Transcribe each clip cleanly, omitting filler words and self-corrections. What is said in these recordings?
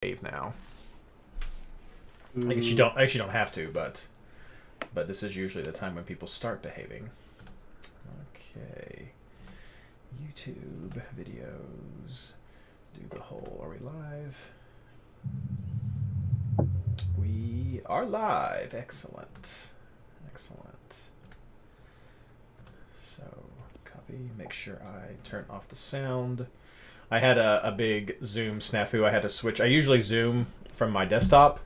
behave now. I guess you don't have to, but this is usually the time when people start behaving. Okay. YouTube videos. Do the whole. Are we live? We are live. Excellent. Excellent. So, copy. Make sure I turn off the sound. I had a big Zoom snafu. I had to switch. I usually Zoom from my desktop,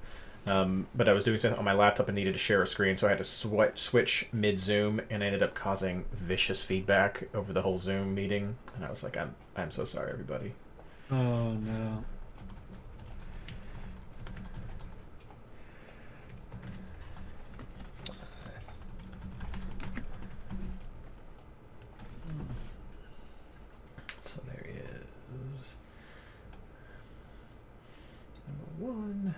but I was doing something on my laptop and needed to share a screen, so I had to switch mid-Zoom, and I ended up causing vicious feedback over the whole Zoom meeting. And I was like, I'm so sorry, everybody. Oh, no. So there is number one.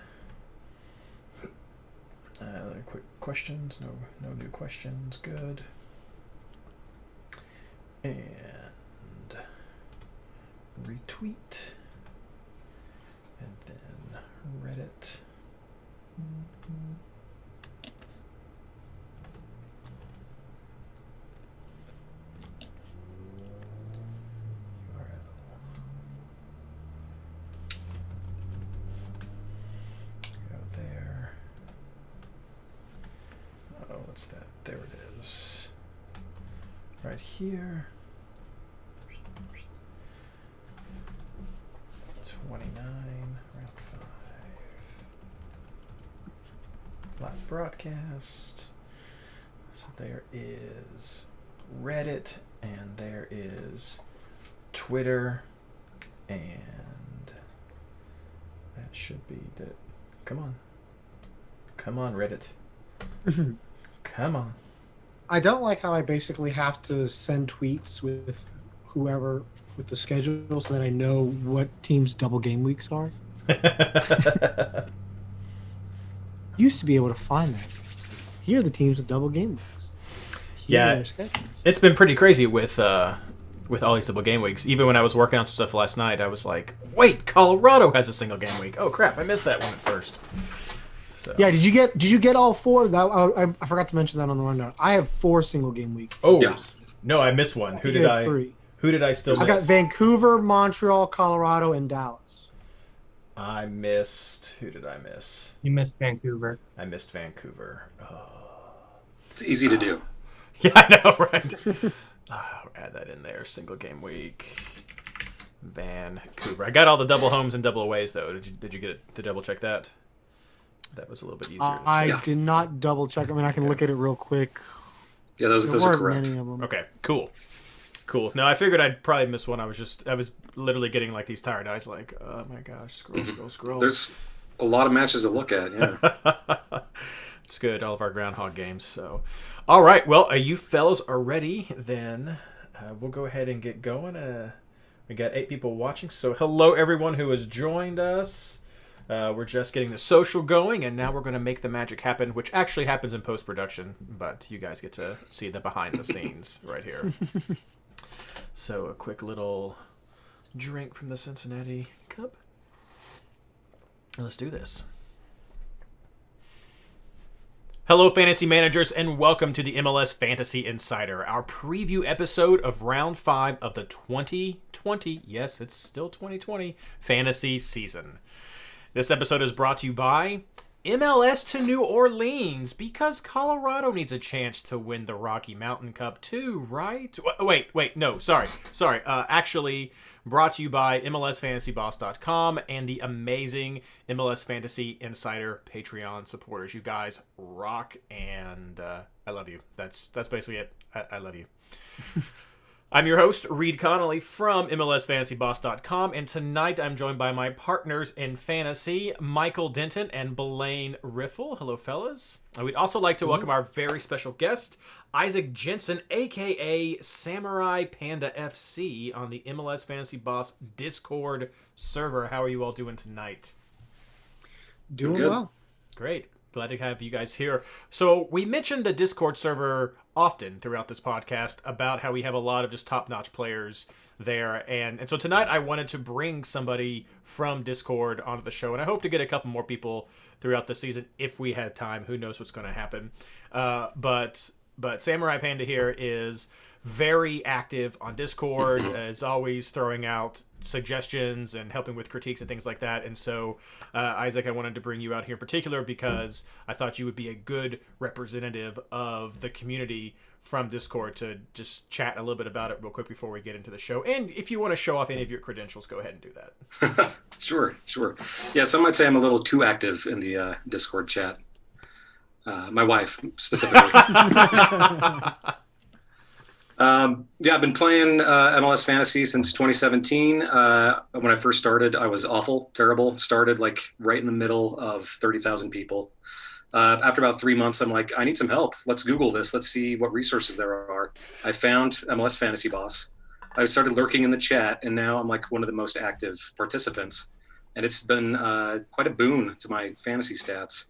Quick questions. No new questions. Good. And retweet. And then Reddit. What's that? There it is. Right here. 29, round 5. Live broadcast. So there is Reddit, and there is Twitter, and that should be the. Come on. Come on, Reddit. Come on. I don't like how I basically have to send tweets with whoever with the schedule so that I know what teams' double game weeks are. Used to be able to find that. Here are the teams with double game weeks. Yeah, it's been pretty crazy with all these double game weeks. Even when I was working on some stuff last night, I was like, wait, Colorado has a single game week. Oh crap, I missed that one at first. So. Yeah, did you get all four? That I forgot to mention that on the rundown. I have 4 single game weeks. Oh yeah. No, I missed one. Who did I? 3. Who did I still miss? I got Vancouver, Montreal, Colorado, and Dallas. I missed. Who did I miss? You missed Vancouver. I missed Vancouver. Oh. It's easy to do. Yeah, I know, right? Add that in there. Single game week. Vancouver. I got all the double homes and double aways though. Did you get it to double check that? That was a little bit easier to check. I did not double check. I mean, I can look at it real quick. Yeah, those are correct. Many of them. Okay, cool. No, I figured I'd probably miss one. I was literally getting like these tired eyes, like, oh my gosh, scroll. There's a lot of matches to look at. Yeah, it's good. All of our groundhog games. So, all right. Well, you fellas are ready. Then we'll go ahead and get going. We got 8 people watching. So, hello everyone who has joined us. We're just getting the social going, and now we're going to make the magic happen, which actually happens in post-production, but you guys get to see the behind the scenes right here. So a quick little drink from the Cincinnati cup. And let's do this. Hello, fantasy managers, and welcome to the MLS Fantasy Insider, our preview episode of Round 5 of the 2020, yes, it's still 2020, fantasy season. This episode is brought to you by MLS to New Orleans, because Colorado needs a chance to win the Rocky Mountain Cup too, right? Wait, no, sorry. Actually, brought to you by MLSFantasyBoss.com and the amazing MLS Fantasy Insider Patreon supporters. You guys rock, and I love you. That's basically it. I love you. I'm your host, Reed Connolly from MLSFantasyBoss.com, and tonight I'm joined by my partners in fantasy, Michael Denton and Blaine Riffle. Hello, fellas. And we'd also like to welcome our very special guest, Isaac Jensen, a.k.a. Samurai Panda FC, on the MLS Fantasy Boss Discord server. How are you all doing tonight? Doing well. Great. Glad to have you guys here. So we mentioned the Discord server often throughout this podcast about how we have a lot of just top-notch players there. And so tonight I wanted to bring somebody from Discord onto the show, and I hope to get a couple more people throughout the season if we had time. Who knows what's going to happen? But Samurai Panda here is very active on Discord, is always throwing out suggestions and helping with critiques and things like that. And so, Isaac, I wanted to bring you out here in particular because I thought you would be a good representative of the community from Discord to just chat a little bit about it real quick before we get into the show. And if you want to show off any of your credentials, go ahead and do that. Sure. Yeah, some might say I'm a little too active in the Discord chat. My wife, specifically. I've been playing MLS Fantasy since 2017. When I first started, I was awful, terrible. Started like right in the middle of 30,000 people. After about 3 months, I'm like, I need some help. Let's Google this. Let's see what resources there are. I found MLS Fantasy Boss. I started lurking in the chat, and now I'm like one of the most active participants. And it's been quite a boon to my fantasy stats.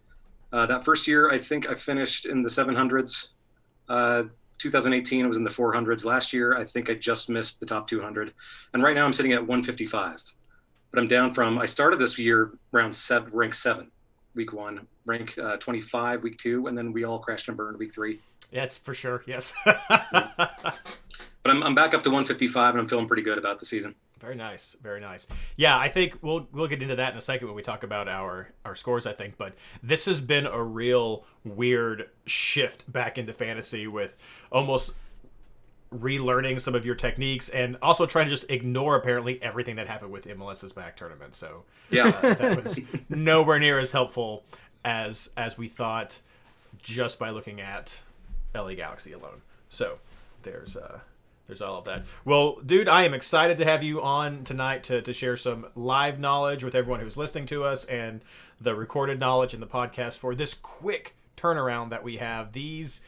That first year, I think I finished in the 700s. 2018, I was in the 400s. Last year, I think I just missed the top 200. And right now I'm sitting at 155. But I'm down from, I started this year rank 7, week 1, rank 25, week 2, and then we all crashed and burned week 3. Yeah, it's for sure, yes. But I'm back up to 155, and I'm feeling pretty good about the season. Very nice, very nice. Yeah, I think we'll get into that in a second when we talk about our scores, I think. But this has been a real weird shift back into fantasy with almost relearning some of your techniques and also trying to just ignore apparently everything that happened with MLS's back tournament. So yeah, that was nowhere near as helpful as we thought just by looking at LA Galaxy alone. So there's all of that. Well, dude, I am excited to have you on tonight to share some live knowledge with everyone who's listening to us and the recorded knowledge in the podcast for this quick turnaround that we have. These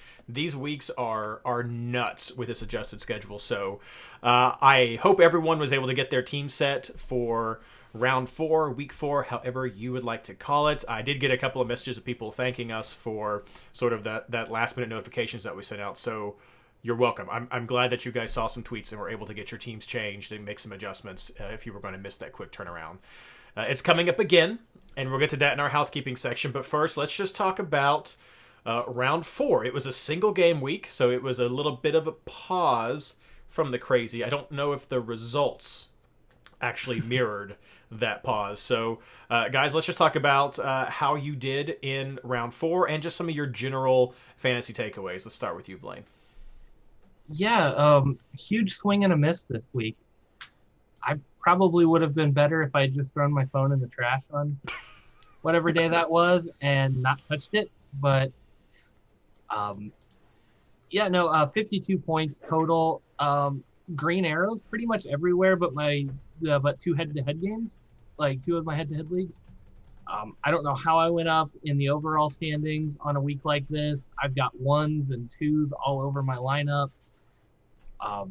weeks are nuts with this adjusted schedule. So I hope everyone was able to get their team set for round 4, week 4, however you would like to call it. I did get a couple of messages of people thanking us for sort of that last minute notifications that we sent out. So you're welcome. I'm glad that you guys saw some tweets and were able to get your teams changed and make some adjustments if you were going to miss that quick turnaround. It's coming up again, and we'll get to that in our housekeeping section. But first, let's just talk about round 4. It was a single game week, so it was a little bit of a pause from the crazy. I don't know if the results actually mirrored that pause. So, guys, let's just talk about how you did in round 4 and just some of your general fantasy takeaways. Let's start with you, Blaine. Yeah, huge swing and a miss this week. I probably would have been better if I had just thrown my phone in the trash on whatever day that was and not touched it. But, 52 points total. Green arrows pretty much everywhere but but 2 head-to-head games, like 2 of my head-to-head leagues. I don't know how I went up in the overall standings on a week like this. I've got 1s and 2s all over my lineup. I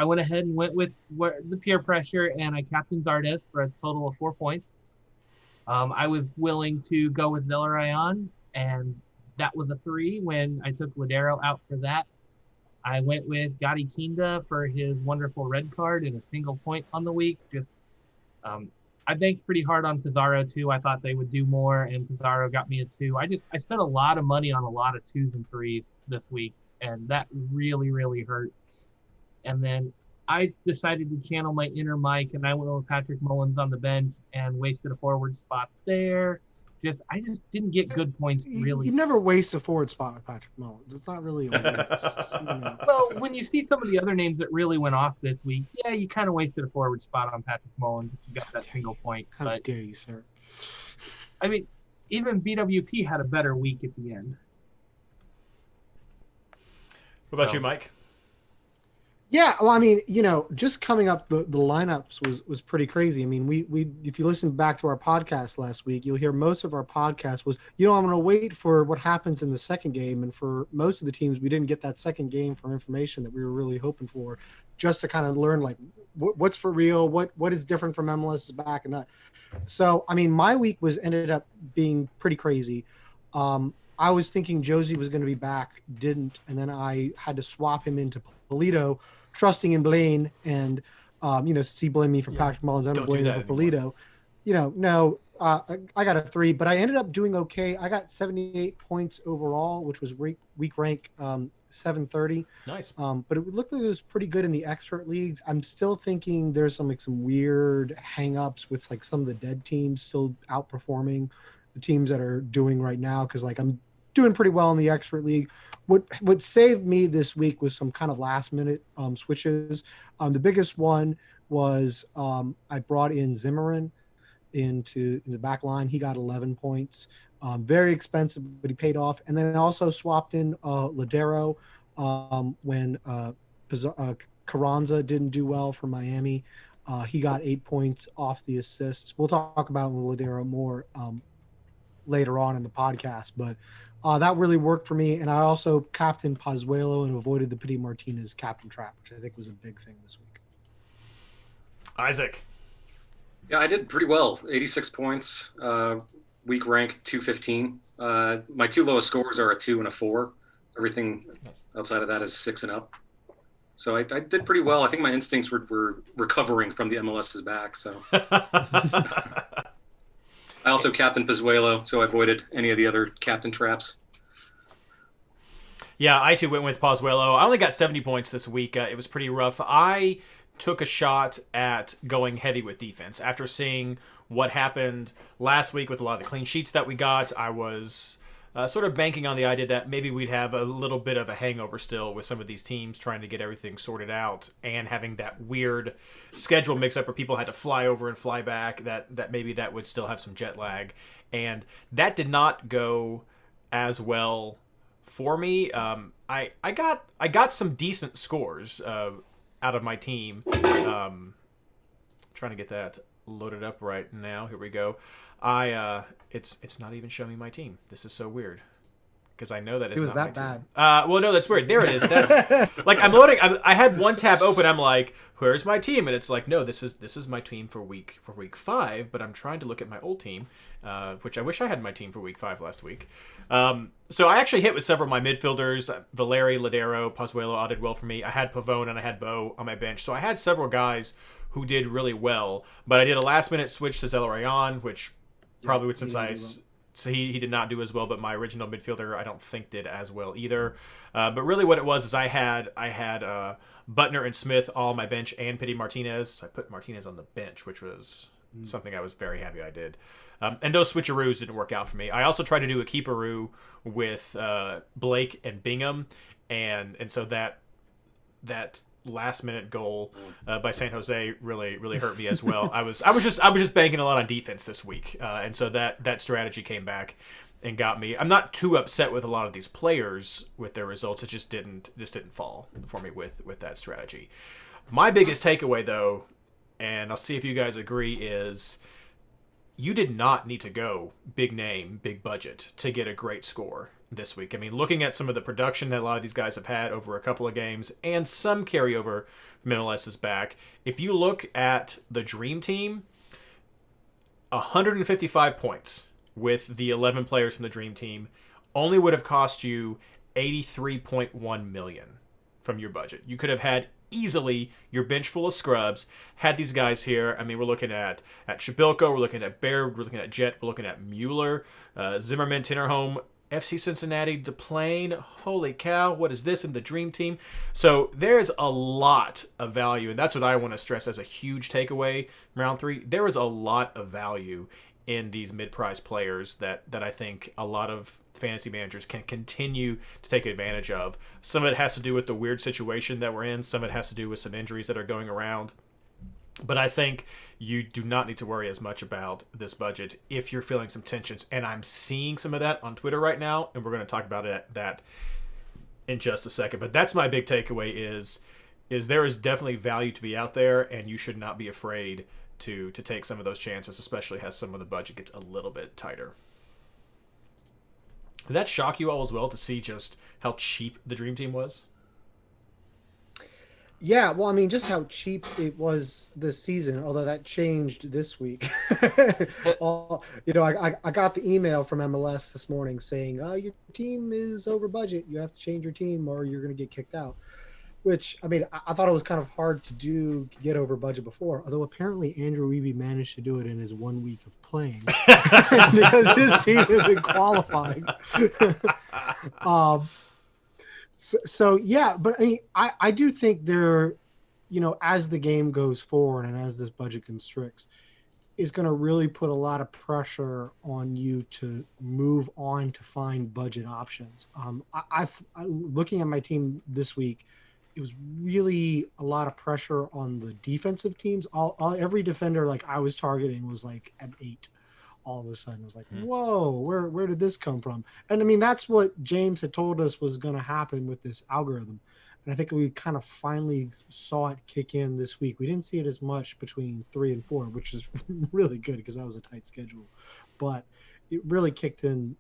went ahead and went with the peer pressure, and I captained Zardes for a total of 4 points. I was willing to go with Zelarayan, and that was a 3 when I took Ladero out for that. I went with Gadi Kinda for his wonderful red card and a single point on the week. I banked pretty hard on Pizarro too. I thought they would do more, and Pizarro got me a 2. I spent a lot of money on a lot of 2s and 3s this week, and that really, really hurt. And then I decided to channel my inner Mike, and I went with Patrick Mullins on the bench and wasted a forward spot there. I just didn't get good points, really. You never waste a forward spot with Patrick Mullins. It's not really a waste. Well, when you see some of the other names that really went off this week, yeah, you kind of wasted a forward spot on Patrick Mullins if you got that single point. How dare you, sir? I mean, even BWP had a better week at the end. What about you, Mike? Yeah, well, I mean, just coming up, the lineups was pretty crazy. I mean, we if you listen back to our podcast last week, you'll hear most of our podcast was, I'm going to wait for what happens in the second game. And for most of the teams, we didn't get that second game for information that we were really hoping for, just to kind of learn, like, what's for real, what is different from MLS's back and that. So, I mean, my week ended up being pretty crazy. I was thinking Josie was going to be back, didn't, and then I had to swap him into Polito, trusting in Blaine and, since he blamed me for Patrick Mullins, I'm Don't do blaming that him for Polito. No, I got a 3, but I ended up doing okay. I got 78 points overall, which was week rank 730. Nice. But it looked like it was pretty good in the expert leagues. I'm still thinking there's some weird hang-ups with like some of the dead teams still outperforming the teams that are doing right now, because like I'm doing pretty well in the expert league. What saved me this week was some kind of last minute switches. The biggest one was I brought in Zimmerman into the back line. He got 11 points. Very expensive, but he paid off. And then I also swapped in Ladero when Carranza didn't do well for Miami. He got 8 points off the assists. We'll talk about Ladero more later on in the podcast, but that really worked for me. And I also captained Pozuelo and avoided the Pity Martinez captain trap, which I think was a big thing this week. Isaac. Yeah, I did pretty well. 86 points, week rank 215. My 2 lowest scores are a 2 and a 4. Everything outside of that is 6 and up. So I did pretty well. I think my instincts were recovering from the MLS's back. So I also captained Pozuelo, so I avoided any of the other captain traps. Yeah, I too went with Pozuelo. I only got 70 points this week. It was pretty rough. I took a shot at going heavy with defense. After seeing what happened last week with a lot of the clean sheets that we got, I was sort of banking on the idea that maybe we'd have a little bit of a hangover still with some of these teams trying to get everything sorted out and having that weird schedule mix-up where people had to fly over and fly back, that maybe that would still have some jet lag. And that did not go as well for me. I got some decent scores out of my team. Trying to get that loaded up right now. Here we go. It's not even showing me my team. This is so weird because I know that it was not that bad. Well, no, that's weird. There it is. That's like I'm loading. I had one tab open. I'm like, where's my team? And it's like, no, this is my team for week 5. But I'm trying to look at my old team, which I wish I had my team for week 5 last week. So I actually hit with several of my midfielders. Valeri, Ladero, Pozuelo all did well for me. I had Pavone and I had Bo on my bench. So I had several guys who did really well. But I did a last-minute switch to Zelarayan, which probably since he did not do as well. But my original midfielder I don't think did as well either. But really what it was is I had Butner and Smith all on my bench and Pity Martinez. I put Martinez on the bench, which was something I was very happy I did. And those switcheroos didn't work out for me. I also tried to do a keeperoo with Blake and Bingham, and so that last minute goal by San Jose really hurt me as well. I was just banking a lot on defense this week, and so that strategy came back and got me. I'm not too upset with a lot of these players with their results. It just didn't fall for me with that strategy. My biggest takeaway though, and I'll see if you guys agree, is you did not need to go big name, big budget to get a great score this week. I mean, looking at some of the production that a lot of these guys have had over a couple of games and some carryover from MLS's back, if you look at the Dream Team, 155 points with the 11 players from the Dream Team only would have cost you $83.1 million from your budget. You could have had easily your bench full of scrubs, had these guys here. I mean, we're looking at Shabilko, we're looking at Baird, we're looking at Jet, we're looking at Mueller, Zimmerman, Tinnerholm, FC Cincinnati, DePlane. Holy cow, what is this in the Dream Team? So there's a lot of value, and that's what I want to stress as a huge takeaway from round 3. There is a lot of value in these mid-price players that I think a lot of fantasy managers can continue to take advantage of. Some of it has to do with the weird situation that we're in. Some of it has to do with some injuries that are going around. But I think you do not need to worry as much about this budget if you're feeling some tensions. And I'm seeing some of that on Twitter right now, and we're going to talk about that in just a second. But that's my big takeaway is there is definitely value to be out there, and you should not be afraid to take some of those chances, especially as some of the budget gets a little bit tighter. Did that shock you all as well to see just how cheap the Dream Team was? Yeah, well, I mean, just how cheap it was this season, although that changed this week. I got the email from MLS this morning saying, your team is over budget. You have to change your team or you're going to get kicked out. Which, I mean, I thought it was kind of hard to do to get over budget before, although apparently Andrew Wiebe managed to do it in his 1 week of playing because his team isn't qualifying. So yeah, but I mean, I do think there, as the game goes forward and as this budget constricts, is going to really put a lot of pressure on you to move on to find budget options. Looking at my team this week, it was really a lot of pressure on the defensive teams. Every defender like I was targeting was like at 8. All of a sudden, it was like, whoa, where did this come from? And I mean, that's what James had told us was going to happen with this algorithm. And I think we kind of finally saw it kick in this week. We didn't see it as much between 3 and 4, which is really good because that was a tight schedule. But it really kicked in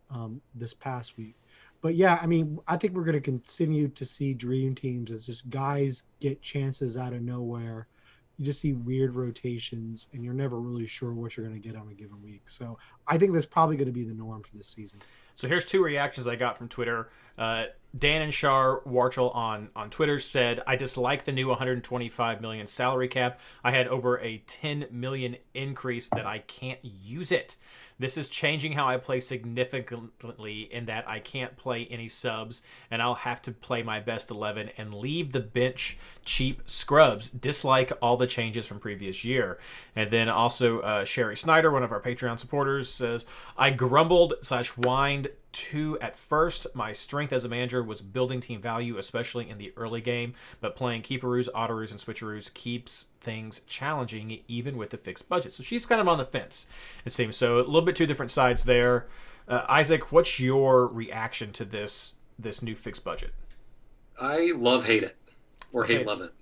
this past week. But yeah, I mean, I think we're going to continue to see dream teams as just guys get chances out of nowhere. You just see weird rotations, and you're never really sure what you're going to get on a given week. So I think that's probably going to be the norm for this season. So here's 2 reactions I got from Twitter. Dan and Shar Warchel on Twitter said, I dislike the new 125 million salary cap. I had over a 10 million increase that I can't use it. This is changing how I play significantly in that I can't play any subs and I'll have to play my best 11 and leave the bench cheap scrubs. Dislike all the changes from previous year. And then also Sherry Snyder, one of our Patreon supporters, says, I grumbled/whined too at first. My strength as a manager was building team value, especially in the early game, but playing keeperoos, autoroos, and switcheroos keeps things challenging even with the fixed budget. So she's kind of on the fence, it seems. So a little bit 2 different sides there. Isaac, what's your reaction to this new fixed budget? I hate it, or love it.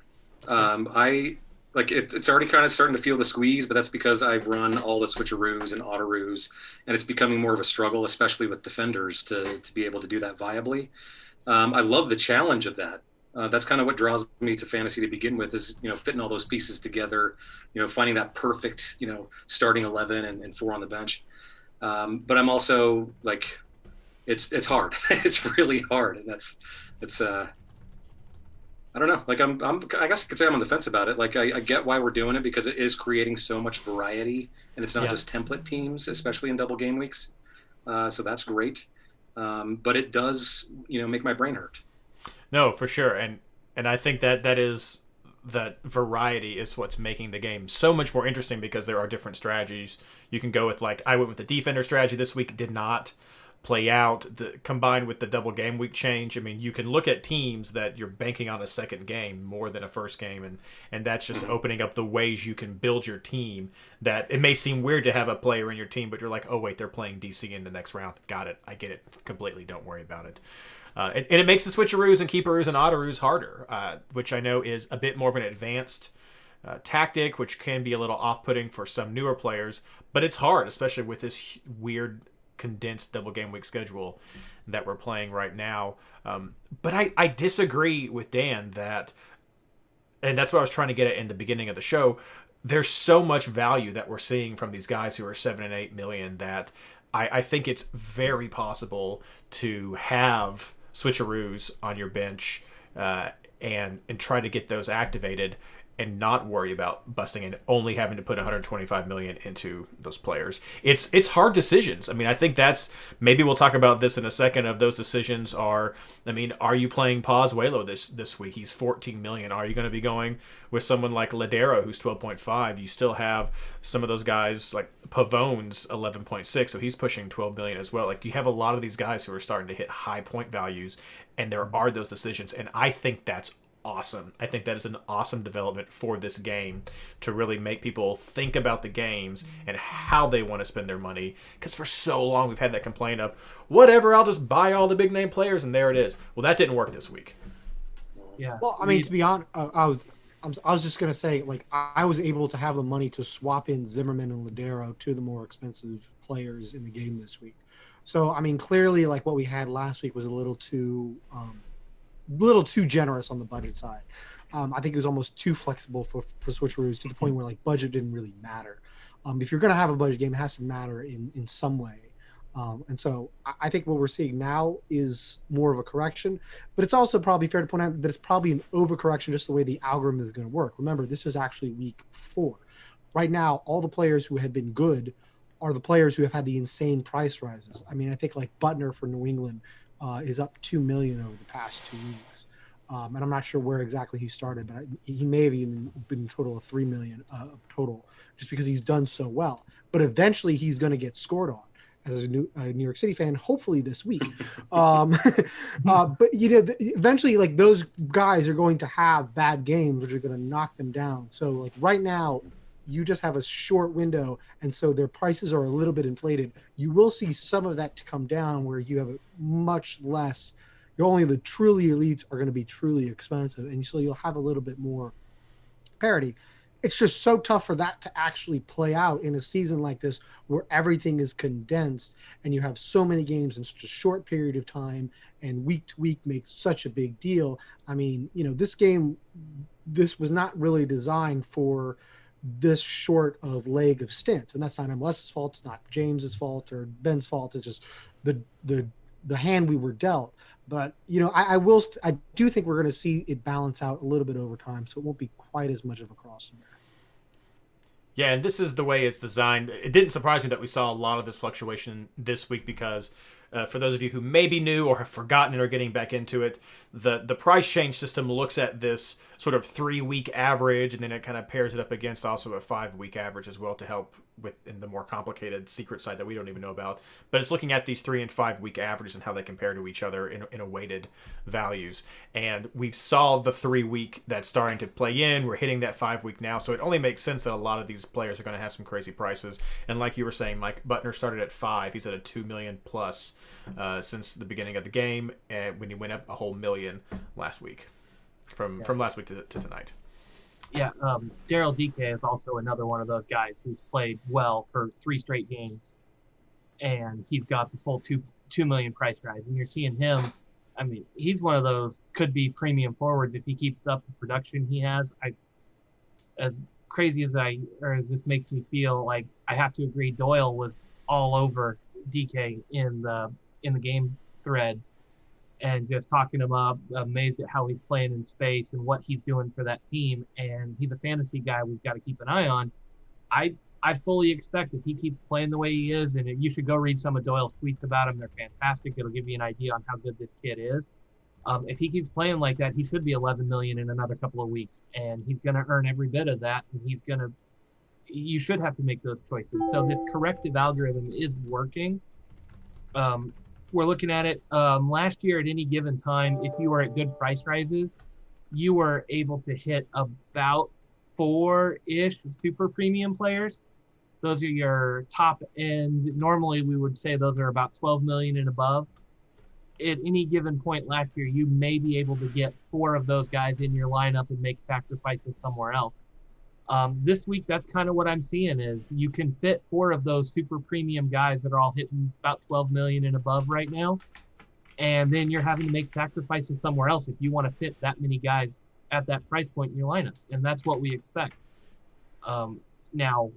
I like it, it's already kind of starting to feel the squeeze, but that's because I've run all the switcheroos and autoroos, and it's becoming more of a struggle, especially with defenders, to be able to do that viably. I love the challenge of that. That's kind of what draws me to fantasy to begin with, is fitting all those pieces together, finding that perfect starting 11 and 4 on the bench. But I'm also like, it's hard. It's really hard, and it's I don't know. Like I guess I could say I'm on the fence about it. Like I get why we're doing it, because it is creating so much variety, and it's not just template teams, especially in double game weeks. So that's great. But it does, make my brain hurt. No, for sure. And I think that variety is what's making the game so much more interesting, because there are different strategies you can go with. Like I went with the defender strategy this week, did not play out, combined with the double game week change. I mean, you can look at teams that you're banking on a second game more than a first game, and that's just opening up the ways you can build your team. That it may seem weird to have a player in your team, but you're like, oh wait, they're playing DC in the next round. Got it. I get it completely. Don't worry about it. And it makes the switcheroos and keeperoos and autoroos harder, which I know is a bit more of an advanced tactic, which can be a little off-putting for some newer players, but it's hard, especially with this weird condensed double game week schedule that we're playing right now. But I disagree with Dan that, and that's what I was trying to get at in the beginning of the show, there's so much value that we're seeing from these guys who are 7 and 8 million that I think it's very possible to have switcheroos on your bench and try to get those activated and not worry about busting and only having to put 125 million into those players. It's hard decisions. I mean, I think that's, maybe we'll talk about this in a second, of those decisions are, I mean, are you playing Pozuelo this week? He's 14 million. Are you going to be going with someone like Ladero, who's 12.5? You still have some of those guys like Pavone's 11.6, so he's pushing 12 million as well. Like, you have a lot of these guys who are starting to hit high point values, and there are those decisions, and I think that's awesome. I think that is an awesome development for this game, to really make people think about the games and how they want to spend their money, because for so long we've had that complaint of, whatever, I'll just buy all the big name players and there it is. Well, that didn't work this week. Yeah. Well, I mean, to be honest, I was just gonna say, like, I was able to have the money to swap in Zimmerman and Ladero, to the more expensive players in the game this week. So I mean, clearly, like, what we had last week was a little too generous on the budget side. I think it was almost too flexible for switcheroos, to the point where, like, budget didn't really matter. If you're going to have a budget game, it has to matter in some way. And so I think what we're seeing now is more of a correction, but it's also probably fair to point out that it's probably an overcorrection just the way the algorithm is going to work. Remember, this is actually week 4. Right now, all the players who have been good are the players who have had the insane price rises. I mean, I think like Butner for New England is up $2 million over the past 2 weeks. And I'm not sure where exactly he started, but he may have even been a total of $3 million total, just because he's done so well. But eventually, he's going to get scored on as a New York City fan. Hopefully this week, but eventually, like those guys are going to have bad games, which are going to knock them down. So, like right now, you just have a short window, and so their prices are a little bit inflated. You will see some of that to come down, where you have a much less. Only the truly elites are going to be truly expensive, and so you'll have a little bit more parity. It's just so tough for that to actually play out in a season like this, where everything is condensed and you have so many games in such a short period of time, and week to week makes such a big deal. I mean, this was not really designed for this short of leg of stints, and that's not MLS's fault. It's not James's fault or Ben's fault. It's just the hand we were dealt. But I do think we're going to see it balance out a little bit over time, so it won't be quite as much of a crossover. Yeah, and this is the way it's designed. It didn't surprise me that we saw a lot of this fluctuation this week because for those of you who may be new or have forgotten it or getting back into it, the price change system looks at this sort of 3-week average, and then it kind of pairs it up against also a 5-week average as well to help with in the more complicated secret side that we don't even know about. But it's looking at these 3 and 5 week averages and how they compare to each other in a weighted values. And we've solved the 3 week that's starting to play in. We're hitting that 5 week now, so it only makes sense that a lot of these players are going to have some crazy prices. And like you were saying, Mike, Butner started at 5. He's at a $2 million plus since the beginning of the game, and when he went up a whole $1 million last week from last week to tonight. Yeah, Daryl DK is also another one of those guys who's played well for 3 straight games, and he's got the full $2 million price rise. And you're seeing him. I mean, he's one of those could be premium forwards if he keeps up the production he has. As crazy as this makes me feel, like I have to agree, Doyle was all over DK in the game threads, and just talking him up, amazed at how he's playing in space and what he's doing for that team. And he's a fantasy guy we've got to keep an eye on. I fully expect if he keeps playing the way he is, and you should go read some of Doyle's tweets about him. They're fantastic. It'll give you an idea on how good this kid is. If he keeps playing like that, he should be $11 million in another couple of weeks, and he's going to earn every bit of that. And you should have to make those choices. So this corrective algorithm is working. We're looking at it last year at any given time. If you were at good price rises, you were able to hit about 4-ish super premium players. Those are your top end. Normally, we would say those are about 12 million and above. At any given point last year, you may be able to get 4 of those guys in your lineup and make sacrifices somewhere else. This week, that's kind of what I'm seeing is you can fit 4 of those super premium guys that are all hitting about 12 million and above right now. And then you're having to make sacrifices somewhere else if you want to fit that many guys at that price point in your lineup. And that's what we expect. Now,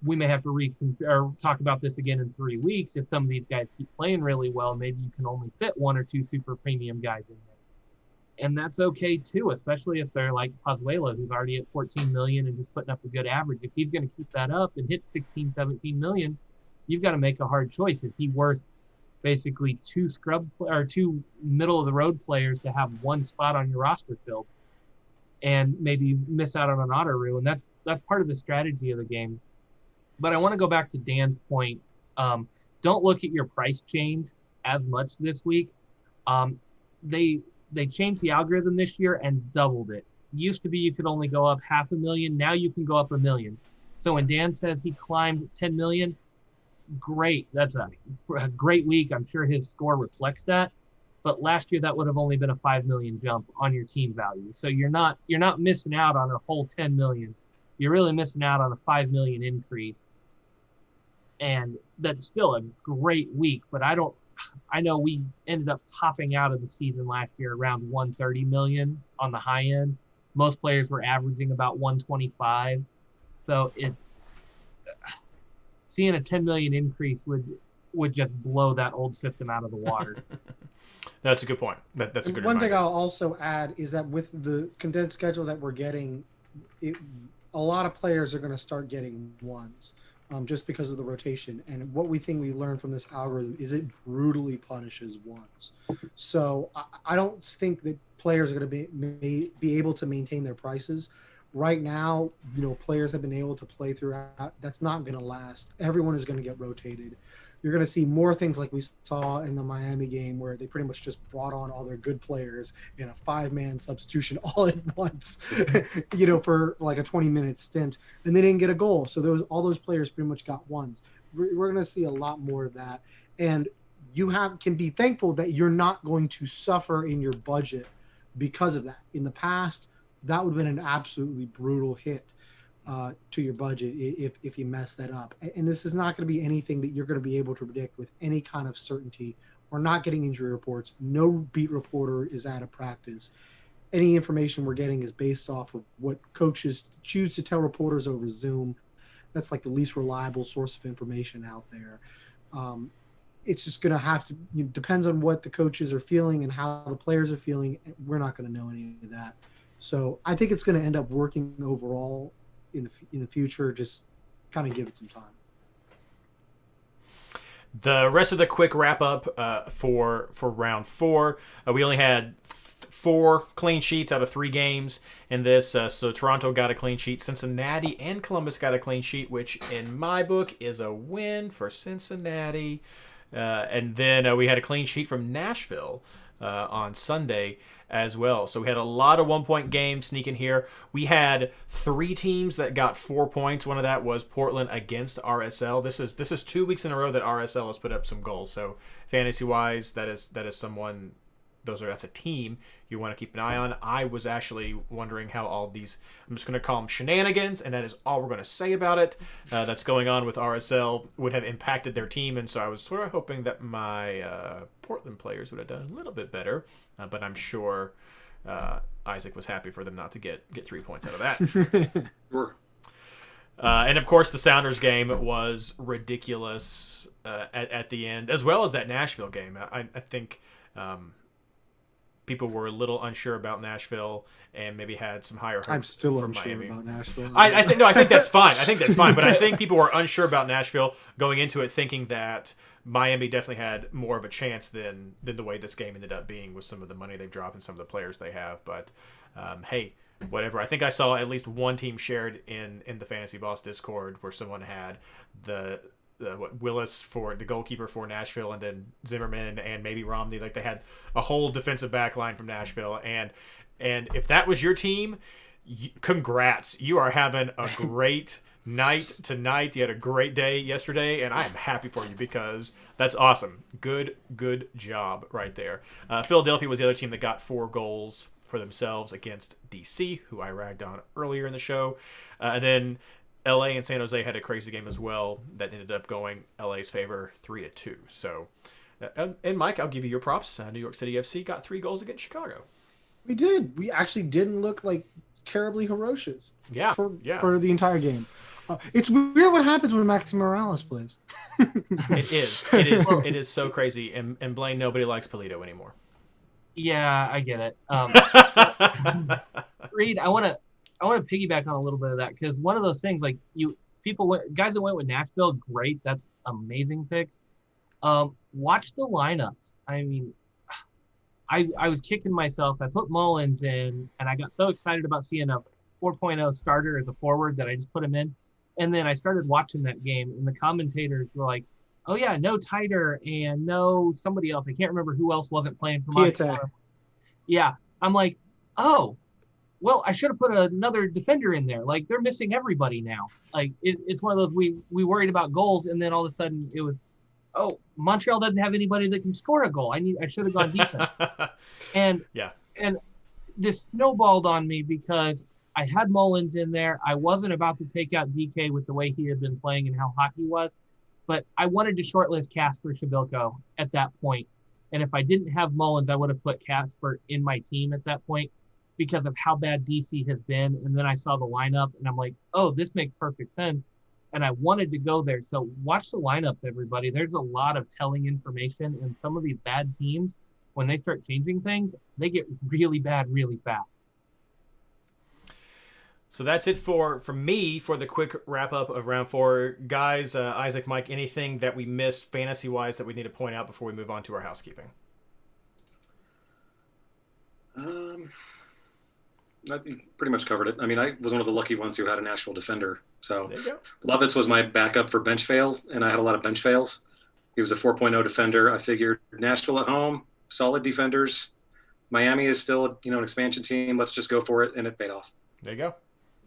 we may have to talk about this again in 3 weeks. If some of these guys keep playing really well, maybe you can only fit 1 or 2 super premium guys in there. And that's okay too, especially if they're like Pozuelo, who's already at 14 million and just putting up a good average. If he's going to keep that up and hit 16, 17 million, you've got to make a hard choice. Is he worth basically 2 middle of the road players to have 1 spot on your roster filled and maybe miss out on an auto roo? And that's part of the strategy of the game. But I want to go back to Dan's point. Don't look at your price change as much this week. They changed the algorithm this year and doubled it. Used to be you could only go up $500,000. Now you can go up $1 million. So when Dan says he climbed 10 million, great. That's a great week. I'm sure his score reflects that. But last year that would have only been a 5 million jump on your team value. So you're not missing out on a whole 10 million. You're really missing out on a 5 million increase. And that's still a great week, but I know we ended up topping out of the season last year around 130 million on the high end. Most players were averaging about 125. So it's seeing a 10 million increase would just blow that old system out of the water. That's a good point. That's a good One thing reminder. I'll also add is that with the condensed schedule that we're getting, a lot of players are going to start getting ones just because of the rotation. And what we learned from this algorithm is it brutally punishes ones. So I don't think that players are going to be able to maintain their prices. Right now, players have been able to play throughout. That's not going to last. Everyone is going to get rotated. You're going to see more things like we saw in the Miami game where they pretty much just brought on all their good players in a 5-man substitution all at once, for like a 20-minute stint, and they didn't get a goal. So all those players pretty much got ones. We're going to see a lot more of that. And you can be thankful that you're not going to suffer in your budget because of that. In the past, that would have been an absolutely brutal hit to your budget if you mess that up. And this is not going to be anything that you're going to be able to predict with any kind of certainty. We're not getting injury reports. No beat reporter is out of practice. Any information we're getting is based off of what coaches choose to tell reporters over Zoom. That's like the least reliable source of information out there. It's just going to have to depends on what the coaches are feeling and how the players are feeling. We're not going to know any of that. So I think it's going to end up working overall in the future. Just kind of give it some time. The rest of the quick wrap up for round 4, we only had 4 clean sheets out of 3 games in this. So Toronto got a clean sheet. Cincinnati and Columbus got a clean sheet, which in my book is a win for Cincinnati. And then we had a clean sheet from Nashville on Sunday as well. So we had a lot of 1-point games sneaking here. We had 3 teams that got 4 points. One of that was Portland against RSL. This is 2 weeks in a row that RSL has put up some goals. So fantasy wise, that is someone. That's a team you want to keep an eye on. I was actually wondering how all these, I'm just going to call them shenanigans, and that is all we're going to say about it, that's going on with RSL would have impacted their team. And so I was sort of hoping that my Portland players would have done a little bit better, but I'm sure Isaac was happy for them not to get 3 points out of that. Sure. And of course, the Sounders game was ridiculous at the end, as well as that Nashville game. I think people were a little unsure about Nashville and maybe had some higher hopes. I'm still from unsure Miami. about Nashville. I think that's fine. I think that's fine. But I think people were unsure about Nashville going into it, thinking that Miami definitely had more of a chance than the way this game ended up being with some of the money they've dropped and some of the players they have. But hey, whatever. I think I saw at least one team shared in the Fantasy Boss Discord where someone had Willis for the goalkeeper for Nashville, and then Zimmerman and maybe Romney. Like, they had a whole defensive back line from Nashville, and if that was your team, congrats. You are having a great night tonight. You had a great day yesterday, and I am happy for you because that's awesome. Good job right there. Philadelphia was the other team that got 4 goals for themselves against DC, who I ragged on earlier in the show. And then LA and San Jose had a crazy game as well that ended up going LA's favor 3-2. So, and Mike, I'll give you your props. New York City FC got 3 goals against Chicago. We did. We actually didn't look like terribly ferocious. Yeah, for the entire game. It's weird what happens when Maxi Morales plays. It is so crazy. And Blaine, nobody likes Polito anymore. Yeah, I get it. Reed, I want to piggyback on a little bit of that, because one of those things, like, guys that went with Nashville, great. That's amazing picks. Watch the lineups. I mean, I was kicking myself. I put Mullins in, and I got so excited about seeing a 4.0 starter as a forward that I just put him in. And then I started watching that game, and the commentators were like, oh yeah, no Tighter and no somebody else. I can't remember who else wasn't playing for Montreal. Yeah, I'm like, oh, well, I should have put another defender in there. Like, they're missing everybody now. Like, it's one of those, we worried about goals, and then all of a sudden it was, oh, Montreal doesn't have anybody that can score a goal. I should have gone defense. And this snowballed on me because I had Mullins in there. I wasn't about to take out DK with the way he had been playing and how hot he was, but I wanted to shortlist Kasper Shabilko at that point. And if I didn't have Mullins, I would have put Kasper in my team at that point because of how bad DC has been. And then I saw the lineup and I'm like, oh, this makes perfect sense. and I wanted to go there. So watch the lineups, everybody. There's a lot of telling information, and some of these bad teams, when they start changing things, they get really bad really fast. So that's it for me for the quick wrap up of round 4. Guys, Isaac, Mike, anything that we missed fantasy wise that we need to point out before we move on to our housekeeping? I pretty much covered it. I mean, I was one of the lucky ones who had a Nashville defender. So There you go. Lovitz was my backup for bench fails, and I had a lot of bench fails. He was a 4.0 defender. I figured Nashville at home, solid defenders. Miami is still, an expansion team. Let's just go for it, and it paid off. There you go.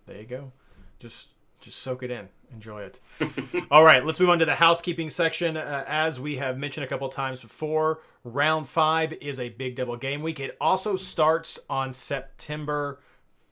There you go. Just soak it in. Enjoy it. All right, let's move on to the housekeeping section. As we have mentioned a couple times before, round 5 is a big double game week. It also starts on September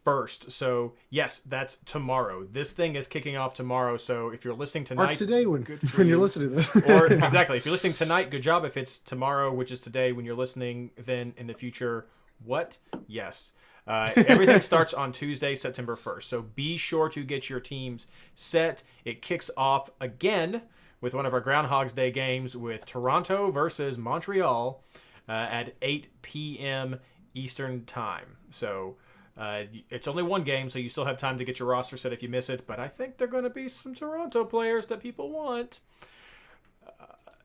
1st. So, yes, that's tomorrow. This thing is kicking off tomorrow. So, if you're listening tonight... Or today when you. You're listening to this. Or, exactly. If you're listening tonight, good job. If it's tomorrow, which is today when you're listening, then in the future, what? Yes. Everything starts on Tuesday, September 1st. So be sure to get your teams set. It kicks off again with one of our Groundhog's Day games with Toronto versus Montreal at 8 p.m. Eastern time. So it's only one game, so you still have time to get your roster set if you miss it. But I think there are going to be some Toronto players that people want.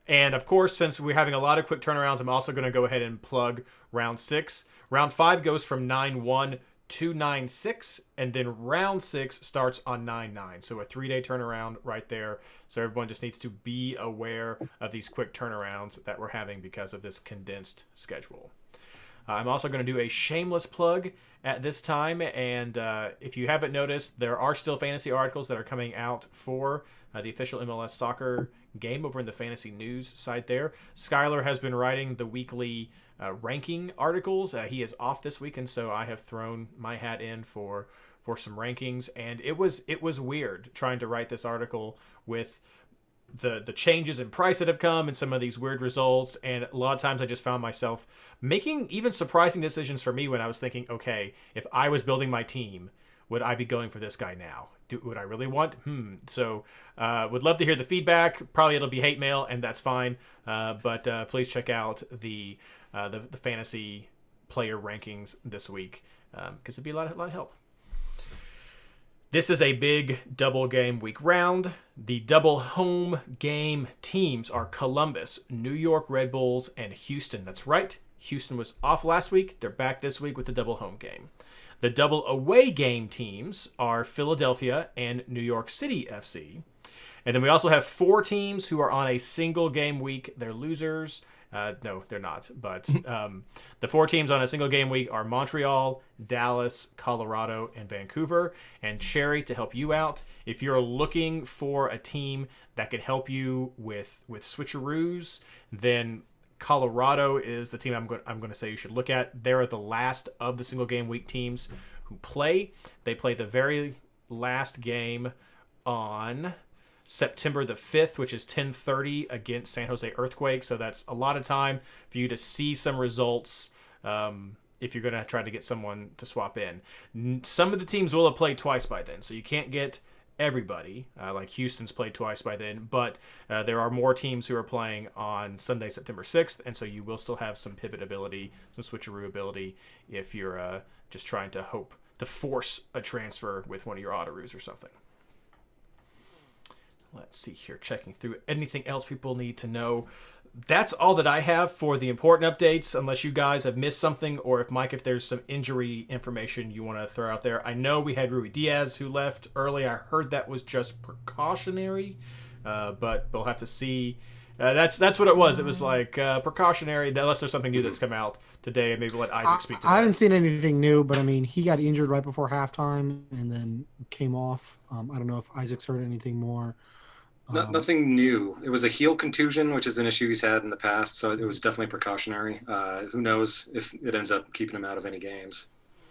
And, of course, since we're having a lot of quick turnarounds, I'm also going to go ahead and plug round 6. Round 5 goes from 9-1 to 9-6, and then round 6 starts on 9-9. So a 3-day turnaround right there. So everyone just needs to be aware of these quick turnarounds that we're having because of this condensed schedule. I'm also going to do a shameless plug at this time, and if you haven't noticed, there are still fantasy articles that are coming out for the official MLS soccer game over in the fantasy news site there. Skylar has been writing the weekly ranking articles. He is off this week, and so I have thrown my hat in for some rankings, and it was weird trying to write this article with the changes in price that have come and some of these weird results, and a lot of times I just found myself making even surprising decisions for me when I was thinking, okay, if I was building my team, would I be going for this guy now? Would I really want? So would love to hear the feedback. Probably it'll be hate mail, and that's fine. But please check out the fantasy player rankings this week because it'd be a lot of help. This is a big double game week round. The double home game teams are Columbus, New York Red Bulls, and Houston. That's right. Houston was off last week. They're back this week with the double home game. The double away game teams are Philadelphia and New York City FC. And then we also have 4 teams who are on a single game week. They're losers. No, they're not. But the 4 teams on a single game week are Montreal, Dallas, Colorado, and Vancouver. And Sherry, to help you out, if you're looking for a team that can help you with switcheroos, then Colorado is the team I'm going to say you should look at. They're the last of the single game week teams who play. They play the very last game on September the 5th, which is 10:30 against San Jose Earthquake. So that's a lot of time for you to see some results if you're going to try to get someone to swap in. Some of the teams will have played twice by then, so you can't get everybody, like Houston's played twice by then, but there are more teams who are playing on Sunday, September 6th, and so you will still have some pivot ability, some switcheroo ability if you're just trying to hope to force a transfer with one of your autoroos or something. Let's see here, checking through anything else people need to know. That's all that I have for the important updates, unless you guys have missed something, or if, Mike, if there's some injury information you want to throw out there. I know we had Rui Diaz who left early. I heard that was just precautionary, but we'll have to see. That's what it was. It was like precautionary, unless there's something new that's come out today, and maybe let Isaac speak to that. I haven't seen anything new, but I mean, he got injured right before halftime and then came off. I don't know if Isaac's heard anything more. Nothing new. It was a heel contusion, which is an issue he's had in the past, so it was definitely precautionary. Who knows if it ends up keeping him out of any games.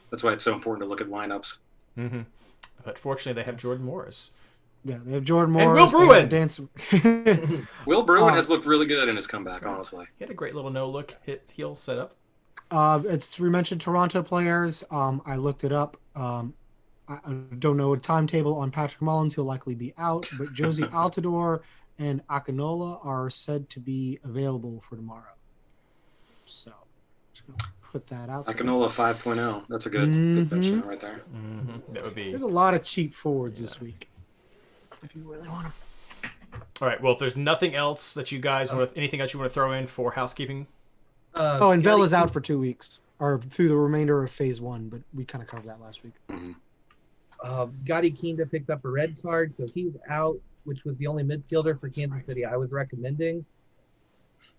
That's why it's so important to look at lineups. Mm-hmm. But fortunately, they have Jordan Morris. Yeah, they have Jordan Morris. And Will Bruin! Will Bruin has looked really good in his comeback, honestly. He had a great little no-look heel setup. We mentioned Toronto players. I looked it up. I don't know a timetable on Patrick Mullins. He'll likely be out, but Josie Altidore and Akinola are said to be available for tomorrow. So just going to put that out there. Akinola 5.0. That's a good bench right there. Mm-hmm. That would be. There's a lot of cheap forwards this week, if you really want to. All right. Well, if there's nothing else that you guys want, anything else you want to throw in for housekeeping? And Vela's out for 2 weeks, or through the remainder of phase 1, but we kind of covered that last week. Mm-hmm. Gotti Kinda picked up a red card, so he's out, which was the only midfielder for Kansas City I was recommending.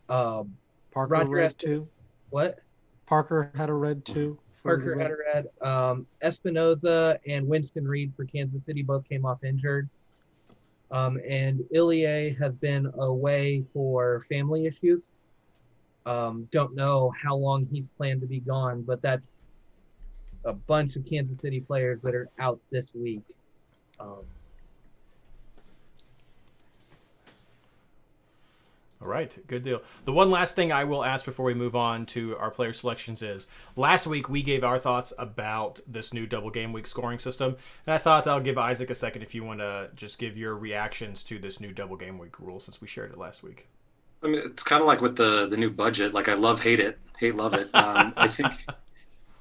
Parker Roger red too. What? Parker had a red too. Parker had a red. Espinoza and Winston Reed for Kansas City both came off injured. And Elliott has been away for family issues. Don't know how long he's planned to be gone, but that's a bunch of Kansas City players that are out this week. All right, good deal. The one last thing I will ask before we move on to our player selections is, last week we gave our thoughts about this new double game week scoring system, and I thought I'll give Isaac a second if you want to just give your reactions to this new double game week rule since we shared it last week. I mean, it's kind of like with the new budget. Like, I love, hate it, love it. I think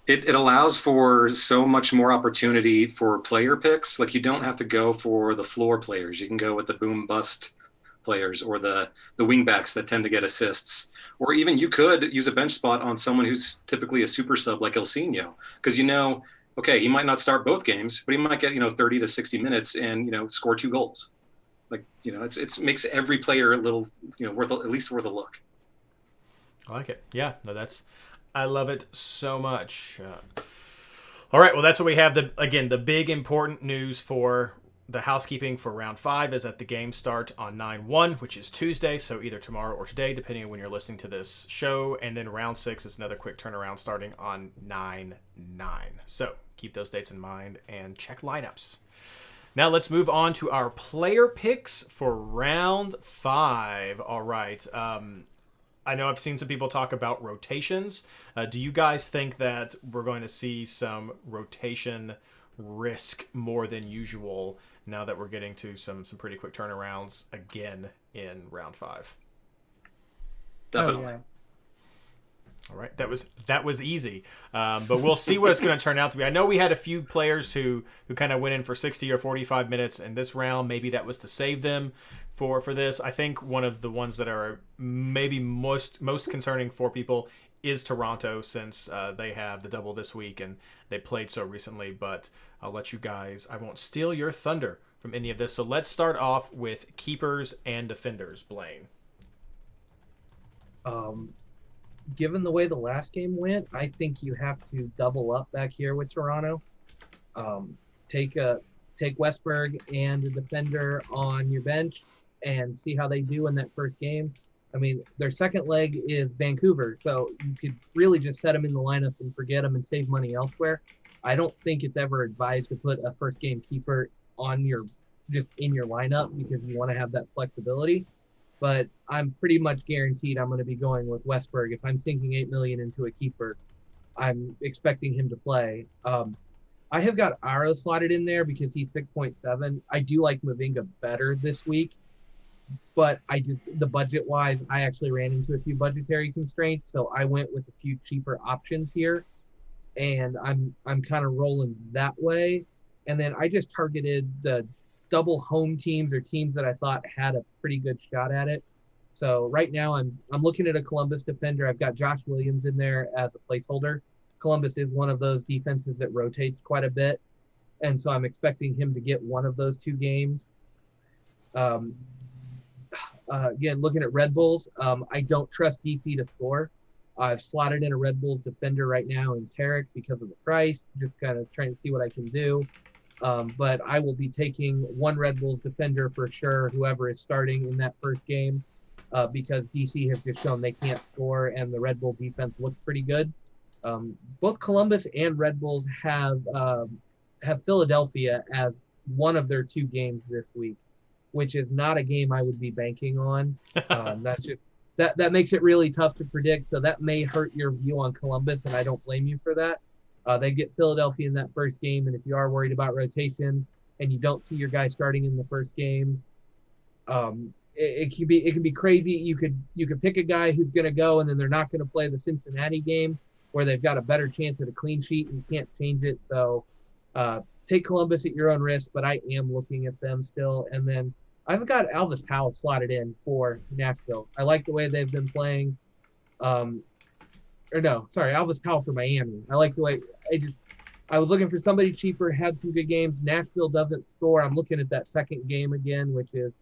it allows for so much more opportunity for player picks. Like, you don't have to go for the floor players. You can go with the boom bust players or the wing backs that tend to get assists. Or even you could use a bench spot on someone who's typically a super sub like Ilsinho. Because okay, he might not start both games, but he might get 30 to 60 minutes and score 2 goals. Like, it's makes every player a little worth a look. I like it. Yeah, no, I love it so much. All right, well, that's what we have. The big important news for the housekeeping for round 5 is that the games start on 9/1, which is Tuesday, so either tomorrow or today, depending on when you're listening to this show. And then round 6 is another quick turnaround starting on 9/9. So keep those dates in mind and check lineups. Now let's move on to our player picks for round 5. All right. I know I've seen some people talk about rotations. Do you guys think that we're going to see some rotation risk more than usual now that we're getting to some pretty quick turnarounds again in round 5? Definitely. Oh, yeah. All right, that was easy, but we'll see what it's going to turn out to be. I know we had a few players who kind of went in for 60 or 45 minutes in this round. Maybe that was to save them for this. I think one of the ones that are maybe most concerning for people is Toronto, since they have the double this week and they played so recently. But I'll let you guys. I won't steal your thunder from any of this. So let's start off with keepers and defenders. Blaine. Given the way the last game went, I think you have to double up back here with Toronto. Take Westberg and a defender on your bench and see how they do in that first game. I mean, their second leg is Vancouver, so you could really just set them in the lineup and forget them and save money elsewhere. I don't think it's ever advised to put a first game keeper in your lineup because you want to have that flexibility. But I'm pretty much guaranteed I'm going to be going with Westberg. If I'm sinking $8 million into a keeper, I'm expecting him to play. I have got Aro slotted in there because he's 6.7. I do like Mavinga better this week, but the budget-wise, I actually ran into a few budgetary constraints, so I went with a few cheaper options here, and I'm kind of rolling that way. And then I just targeted the double home teams or teams that I thought had a pretty good shot at it. So right now I'm looking at a Columbus defender. I've got Josh Williams in there as a placeholder. Columbus is one of those defenses that rotates quite a bit, and so I'm expecting him to get one of those 2 games. Again, looking at Red Bulls, I don't trust DC to score. I've slotted in a Red Bulls defender right now in Tarek because of the price, just kind of trying to see what I can do. But I will be taking one Red Bulls defender for sure, whoever is starting in that first game, because DC has just shown they can't score, and the Red Bull defense looks pretty good. Both Columbus and Red Bulls have Philadelphia as one of their 2 games this week, which is not a game I would be banking on. That's just that makes it really tough to predict. So that may hurt your view on Columbus, and I don't blame you for that. They get Philadelphia in that first game, and if you are worried about rotation and you don't see your guy starting in the first game, it can be crazy. You could pick a guy who's going to go, and then they're not going to play the Cincinnati game where they've got a better chance at a clean sheet and you can't change it. So take Columbus at your own risk, but I am looking at them still. And then I've got Elvis Powell slotted in for Nashville. I like the way they've been playing. Elvis Powell for Miami. I like the way I was looking for somebody cheaper, had some good games. Nashville doesn't score. I'm looking at that second game again, which is,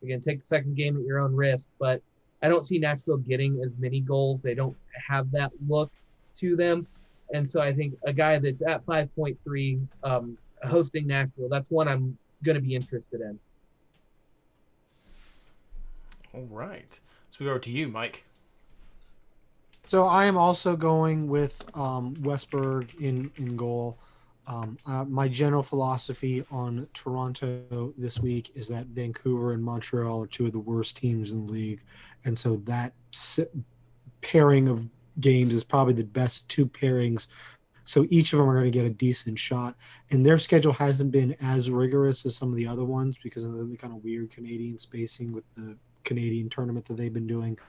again, take the second game at your own risk. But I don't see Nashville getting as many goals. They don't have that look to them. And so I think a guy that's at 5.3 hosting Nashville, that's one I'm going to be interested in. All right. So we go to you, Mike. So I am also going with Westberg in goal. My general philosophy on Toronto this week is that Vancouver and Montreal are two of the worst teams in the league. And so that pairing of games is probably the best two pairings. So each of them are going to get a decent shot. And their schedule hasn't been as rigorous as some of the other ones because of the kind of weird Canadian spacing with the Canadian tournament that they've been doing.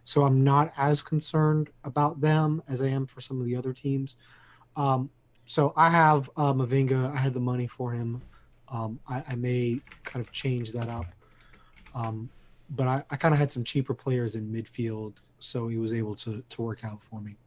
So I'm not as concerned about them as I am for some of the other teams. So I have Mavinga. I had the money for him. I may kind of change that up. But I kind of had some cheaper players in midfield, so he was able to work out for me.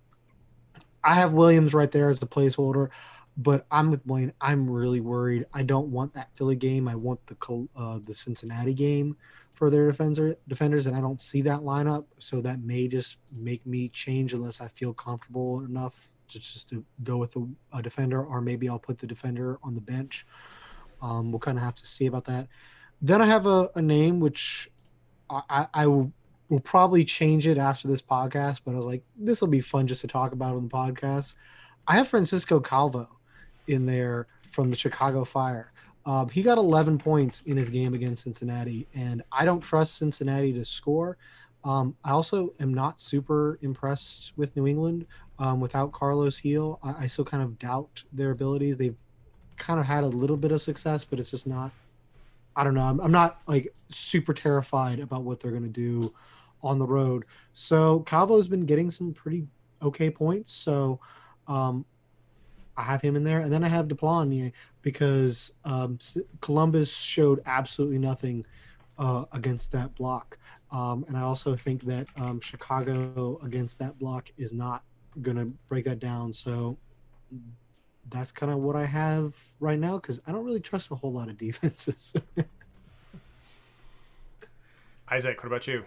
I have Williams right there as the placeholder, but I'm with Blaine. I'm really worried. I don't want that Philly game. I want the Cincinnati game for their defenders, and I don't see that lineup, so that may just make me change unless I feel comfortable enough just to go with a defender, or maybe I'll put the defender on the bench. We'll kind of have to see about that. Then I have a name which I will probably change it after this podcast, but I was like, this will be fun just to talk about on the podcast. I have Francisco Calvo in there from the Chicago Fire. He got 11 points in his game against Cincinnati, and I don't trust Cincinnati to score. I also am not super impressed with New England without Carlos Heel. I still kind of doubt their abilities. They've kind of had a little bit of success, but it's just not – I don't know. I'm not, like, super terrified about what they're going to do on the road. So Calvo's been getting some pretty okay points, so I have him in there. And then I have Deplagne because Columbus showed absolutely nothing against that block. And I also think that Chicago against that block is not going to break that down. So that's kind of what I have right now because I don't really trust a whole lot of defenses. Isaac, what about you?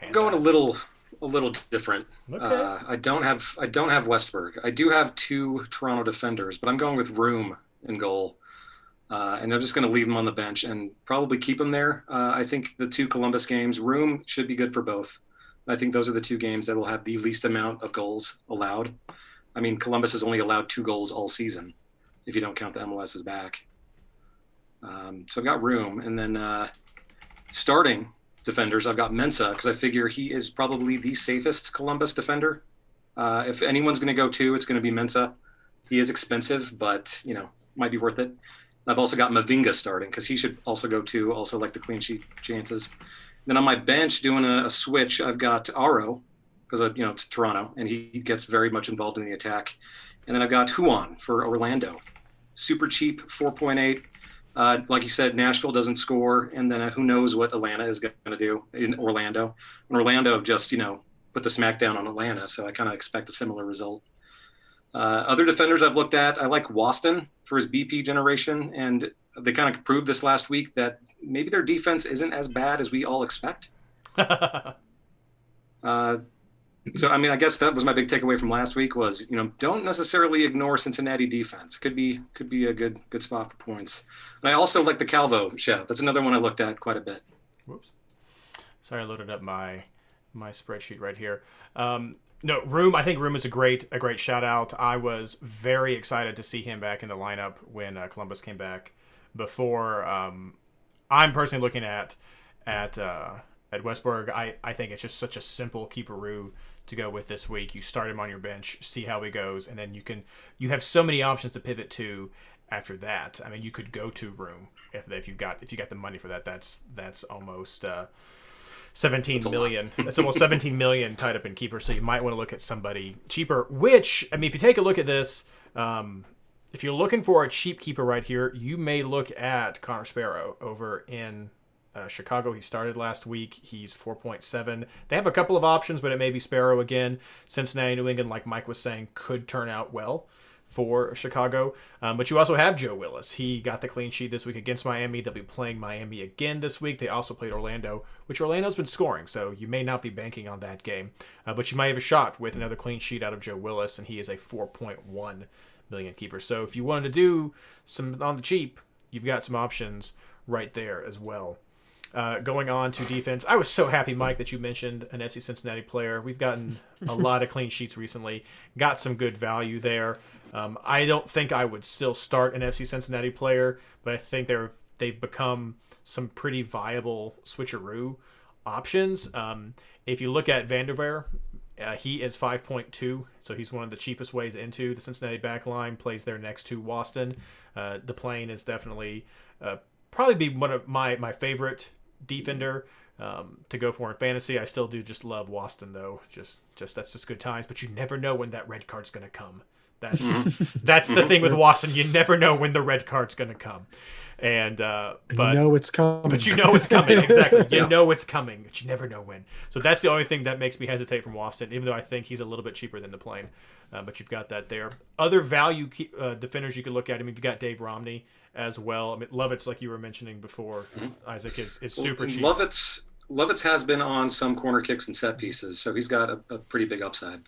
I'm going a little different. Okay. I don't have Westberg. I do have two Toronto defenders, but I'm going with Room in goal. And I'm just going to leave him on the bench and probably keep him there. I think the two Columbus games, Room should be good for both. I think those are the two games that will have the least amount of goals allowed. I mean, Columbus has only allowed 2 goals all season, if you don't count the MLS's back. So I've got Room. And then starting defenders, I've got Mensah because I figure he is probably the safest Columbus defender. If anyone's going to go 2, it's going to be Mensah. He is expensive, but, might be worth it. I've also got Mavinga starting because he should also go 2, also like the clean sheet chances. Then on my bench doing a switch, I've got Aro because, it's Toronto, and he gets very much involved in the attack. And then I've got Huan for Orlando. Super cheap, 4.8. Like you said, Nashville doesn't score, and then who knows what Atlanta is going to do in Orlando. And Orlando just, put the smackdown on Atlanta, so I kind of expect a similar result. Other defenders I've looked at, I like Waston for his BP generation, and they kind of proved this last week that maybe their defense isn't as bad as we all expect. So, I guess that was my big takeaway from last week was, don't necessarily ignore Cincinnati defense. Could be a good spot for points. And I also like the Calvo shout. That's another one I looked at quite a bit. Whoops. Sorry, I loaded up my spreadsheet right here. No, Room. I think Room is a great shout out. I was very excited to see him back in the lineup when Columbus came back. Before, I'm personally looking at at Westberg. I think it's just such a simple keeperoo to go with this week. You start him on your bench, see how he goes, and then you have so many options to pivot to after that. I mean, you could go to room if you got the money for that. That's almost 17 million. That's almost 17 million tied up in keeper. So you might want to look at somebody cheaper. Which, I mean, if you take a look at this, if you're looking for a cheap keeper right here, you may look at Connor Sparrow over in Chicago. He started last week. He's 4.7. They have a couple of options, but it may be Sparrow again. Cincinnati, New England, like Mike was saying, could turn out well for Chicago. But you also have Joe Willis. He got the clean sheet this week against Miami. They'll be playing Miami again this week. They also played Orlando, which Orlando's been scoring, so you may not be banking on that game. But you might have a shot with another clean sheet out of Joe Willis, and he is a 4.1 million keeper. So if you wanted to do some on the cheap, you've got some options right there as well. Going on to defense, I was so happy, Mike, that you mentioned an FC Cincinnati player. We've gotten a lot of clean sheets recently, got some good value there. I don't think I would still start an FC Cincinnati player, but I think they've become some pretty viable switcheroo options. If you look at Vanderveer, he is 5.2, so he's one of the cheapest ways into the Cincinnati back line, plays there next to Waston. The plane is definitely probably be one of my favorite defender to go for in fantasy. I still do just love Waston, though. Just that's just good times, but you never know when that red card's going to come. That's the thing with Waston. You never know when the red card's going to come. And but you know it's coming. But you know it's coming, exactly. You know it's coming, but you never know when. So that's the only thing that makes me hesitate from Waston, even though I think he's a little bit cheaper than the plane. But you've got that there. Other value defenders you could look at. I mean, you've got Dave Romney as well. I mean, Lovitz, like you were mentioning before, Isaac, is super cheap. Lovitz has been on some corner kicks and set pieces, so he's got a pretty big upside.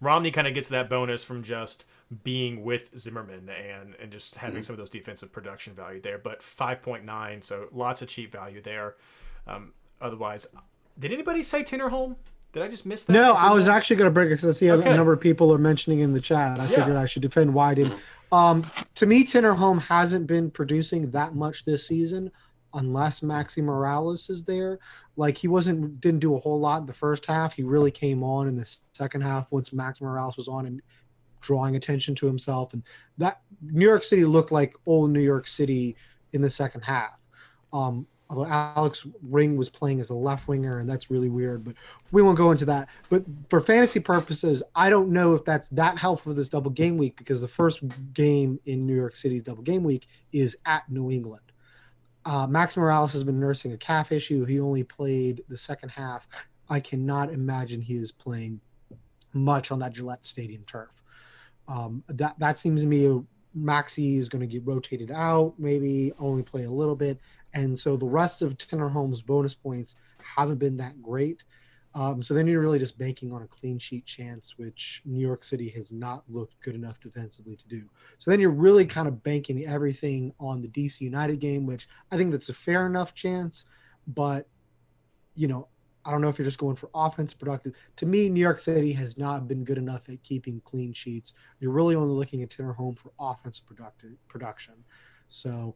Romney kind of gets that bonus from just being with Zimmerman and just having some of those defensive production value there. But 5.9, so lots of cheap value there. Otherwise, did anybody say Tinnerholm? Did I just miss that? No, I was actually going to bring it because I see a number of people are mentioning in the chat. I figured I should defend why I didn't. To me, Tinnerholm hasn't been producing that much this season unless Maxi Morales is there. Like, he didn't do a whole lot in the first half. He really came on in the second half once Max Morales was on and drawing attention to himself. And that New York City looked like old New York City in the second half. Although Alex Ring was playing as a left winger, and that's really weird, but we won't go into that. But for fantasy purposes, I don't know if that's that helpful for this double game week, because the first game in New York City's double game week is at New England. Max Morales has been nursing a calf issue. He only played the second half. I cannot imagine he is playing much on that Gillette Stadium turf. That seems to me Maxi is going to get rotated out, maybe only play a little bit. And so the rest of Tinnerholm's bonus points haven't been that great. So then you're really just banking on a clean sheet chance, which New York City has not looked good enough defensively to do. So then you're really kind of banking everything on the DC United game, which I think that's a fair enough chance. But, I don't know if you're just going for offense productive. To me, New York City has not been good enough at keeping clean sheets. You're really only looking at Tinnerholm for offensive production. So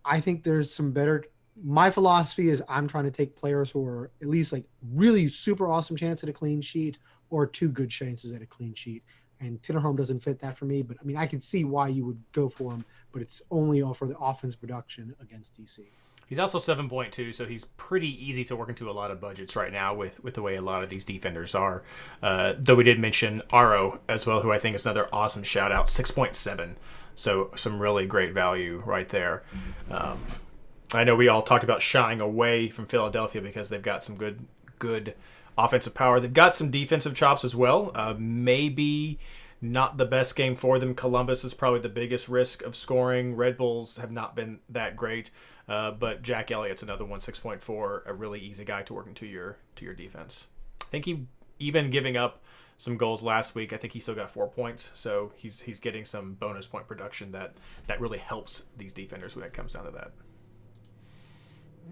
I think there's some better. My philosophy is I'm trying to take players who are at least like really super awesome chance at a clean sheet or two good chances at a clean sheet. And Tinnerholm doesn't fit that for me, but I mean, I can see why you would go for him, but it's only for the offense production against DC. He's also 7.2, so he's pretty easy to work into a lot of budgets right now with the way a lot of these defenders are. Though we did mention Aro as well, who I think is another awesome shout out, 6.7. So some really great value right there. I know we all talked about shying away from Philadelphia because they've got some good offensive power. They've got some defensive chops as well. Maybe not the best game for them. Columbus is probably the biggest risk of scoring. Red Bulls have not been that great. But Jack Elliott's another one, 6.4, a really easy guy to work into your defense. I think he, even giving up some goals last week, I think he still got 4 points. So he's getting some bonus point production that really helps these defenders when it comes down to that.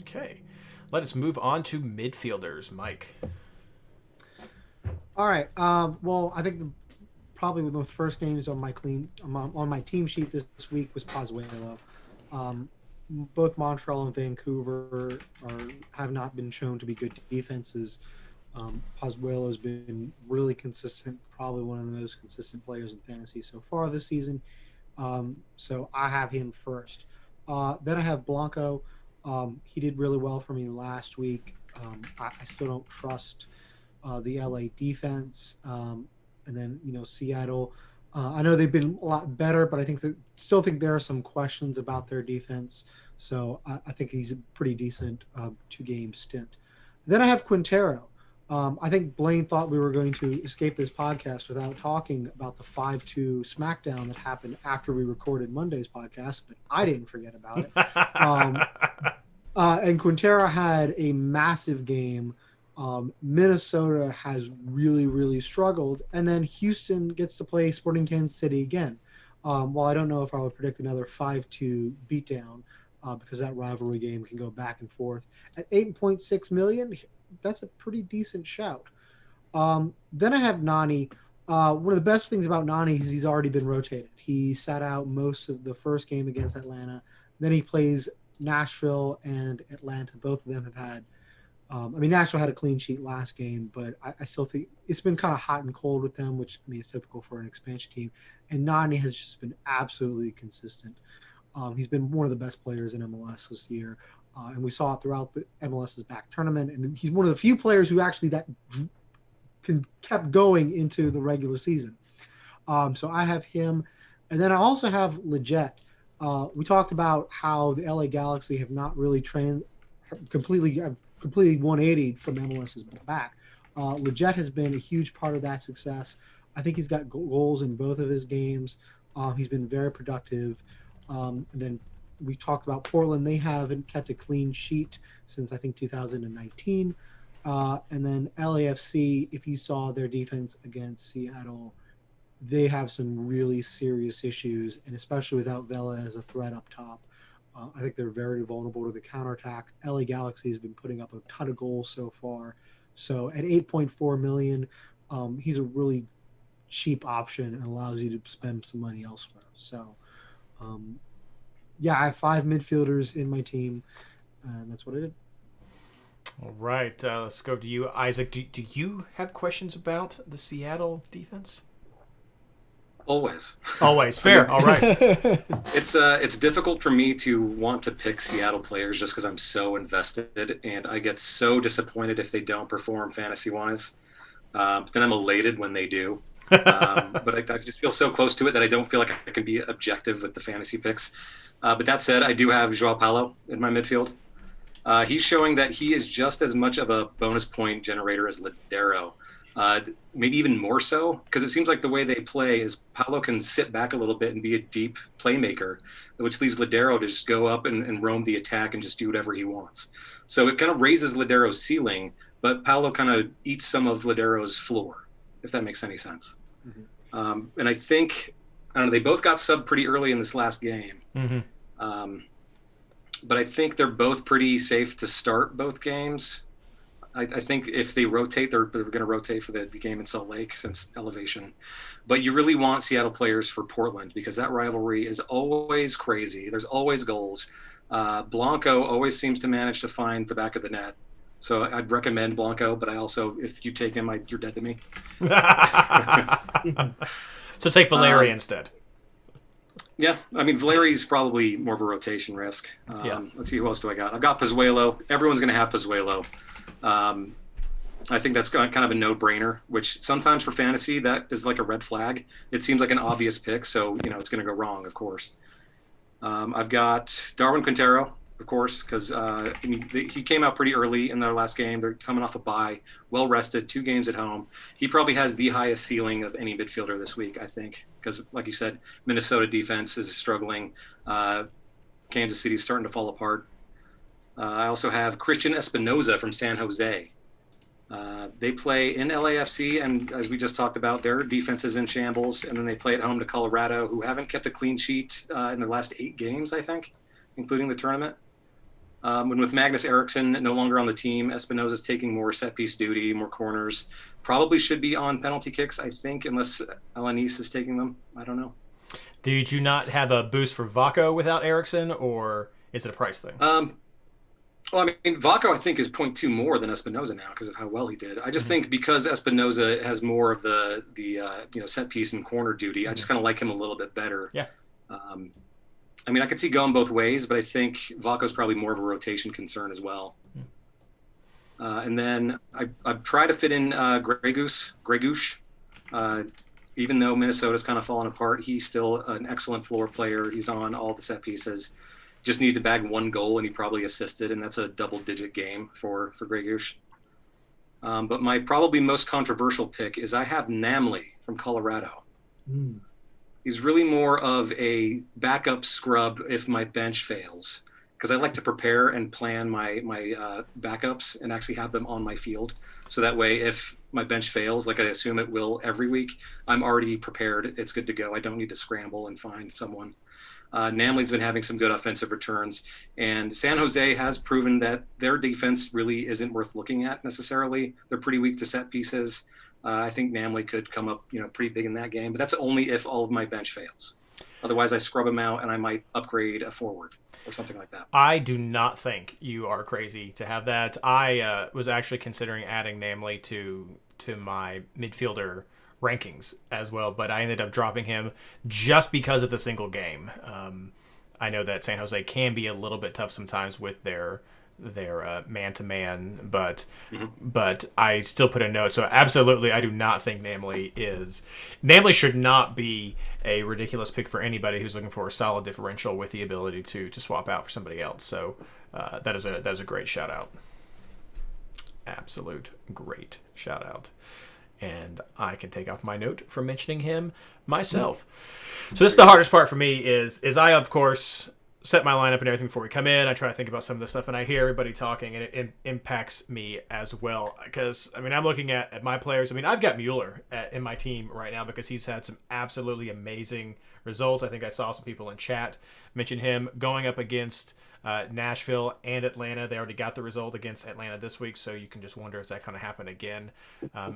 Okay, let us move on to midfielders. Mike. All right. Well, I think probably one of the first games on my team sheet this week was Pozuelo. both Montreal and Vancouver have not been shown to be good defenses. Pozuelo's been really consistent, probably one of the most consistent players in fantasy so far this season. So I have him first. Then I have Blanco. He did really well for me last week. I still don't trust the LA defense. And then, Seattle. I know they've been a lot better, but still think there are some questions about their defense. So I think he's a pretty decent 2-game stint. Then I have Quintero. I think Blaine thought we were going to escape this podcast without talking about the 5-2 SmackDown that happened after we recorded Monday's podcast, but I didn't forget about it. And Quintero had a massive game. Minnesota has really, really struggled. And then Houston gets to play Sporting Kansas City again. Well, I don't know if I would predict another 5-2 beatdown because that rivalry game can go back and forth. At $8.6 million, that's a pretty decent shout. Then I have Nani. One of the best things about Nani is he's already been rotated. He sat out most of the first game against Atlanta. Then he plays Nashville and Atlanta. Both of them have had Nashville had a clean sheet last game, but I still think it's been kind of hot and cold with them, which is typical for an expansion team. And Nani has just been absolutely consistent. He's been one of the best players in MLS this year. And we saw it throughout the MLS's back tournament. And he's one of the few players who actually kept going into the regular season. So I have him. And then I also have Legit. We talked about how the LA Galaxy have not really completely 180 from MLS's back. Legit has been a huge part of that success. I think he's got goals in both of his games. He's been very productive. And then we talked about Portland. They haven't kept a clean sheet since, I think, 2019. And then LAFC, if you saw their defense against Seattle, they have some really serious issues, and especially without Vela as a threat up top. I think they're very vulnerable to the counterattack. LA Galaxy has been putting up a ton of goals so far. So at $8.4 million, he's a really cheap option and allows you to spend some money elsewhere. So, I have 5 midfielders in my team, and that's what I did. All right, let's go to you, Isaac. Do you have questions about the Seattle defense? Always. Fair. All right. It's difficult for me to want to pick Seattle players just because I'm so invested, and I get so disappointed if they don't perform fantasy-wise. But then I'm elated when they do. But I just feel so close to it that I don't feel like I can be objective with the fantasy picks. But that said, I do have João Paulo in my midfield. He's showing that he is just as much of a bonus point generator as Ladero. Maybe even more so, because it seems like the way they play is Paulo can sit back a little bit and be a deep playmaker, which leaves Ladero to just go up and roam the attack and just do whatever he wants. So it kind of raises Ladero's ceiling, but Paulo kind of eats some of Ladero's floor, if that makes any sense. Mm-hmm. And I think, they both got subbed pretty early in this last game. Mm-hmm. But I think they're both pretty safe to start both games. I think if they rotate, they're going to rotate for the game in Salt Lake since elevation. But you really want Seattle players for Portland because that rivalry is always crazy. There's always goals. Blanco always seems to manage to find the back of the net. So I'd recommend Blanco, but I also, if you take him, you're dead to me. So take Valeri instead. Yeah, Valeri's probably more of a rotation risk. Let's see, who else do I got? I've got Pozuelo. Everyone's going to have Pozuelo. I think that's kind of a no-brainer, which sometimes for fantasy, that is like a red flag. It seems like an obvious pick, so, it's going to go wrong, of course. I've got Darwin Quintero, of course, because he came out pretty early in their last game. They're coming off a bye, well-rested, 2 games at home. He probably has the highest ceiling of any midfielder this week, I think, because, like you said, Minnesota defense is struggling. Kansas City's starting to fall apart. I also have Christian Espinoza from San Jose. They play in LAFC, and as we just talked about, their defense is in shambles, and then they play at home to Colorado, who haven't kept a clean sheet in their last 8 games, I think, including the tournament. And with Magnus Eriksson no longer on the team, Espinoza's taking more set-piece duty, more corners. Probably should be on penalty kicks, I think, unless Alanis is taking them. I don't know. Did you not have a boost for Vaco without Eriksson, or Is it a price thing? Well, I mean, Vaco, I think, is 0.2 more than Espinoza now because of how well he did. I just think because Espinoza has more of the set piece and corner duty, I just kind of like him a little bit better. Yeah. I mean, I could see going both ways, but I think Vaco's probably more of a rotation concern as well. And then I've tried to fit in Grey Goose. Even though Minnesota's kind of fallen apart, he's still an excellent floor player. He's on all the set pieces. Just needed to bag one goal, and he probably assisted, and that's a double-digit game for Grey Goose. But my probably most controversial pick is I have Namli from Colorado. He's really more of a backup scrub if my bench fails, because I like to prepare and plan my backups and actually have them on my field. So that way, if my bench fails, like I assume it will every week, I'm already prepared. It's good to go. I don't need to scramble and find someone. Namli's been having some good offensive returns, and San Jose has proven that their defense really isn't worth looking at necessarily. They're pretty weak to set pieces. I think Namli could come up, pretty big in that game, but that's only if all of my bench fails. Otherwise, I scrub him out and I might upgrade a forward or something like that. I do not think you are crazy to have that. I was actually considering adding Namli to my midfielder rankings as well, but I ended up dropping him just because of the single game. I know that San Jose can be a little bit tough sometimes with their man-to-man, but I still put a note. So absolutely, I do not think Namli should not be a ridiculous pick for anybody who's looking for a solid differential with the ability to swap out for somebody else. So that is a great shout out. Absolute great shout out. And I can take off my note for mentioning him myself. So this is the hardest part for me is I, of course, set my lineup and everything before we come in. I try to think about some of the stuff, and I hear everybody talking, and it impacts me as well. Because, I mean, I'm looking at my players. I mean, I've got Mueller in my team right now because he's had some absolutely amazing results. I think I saw some people in chat mention him going up against Nashville and Atlanta. They already got the result against Atlanta this week, so you can just wonder if that kind of happen again.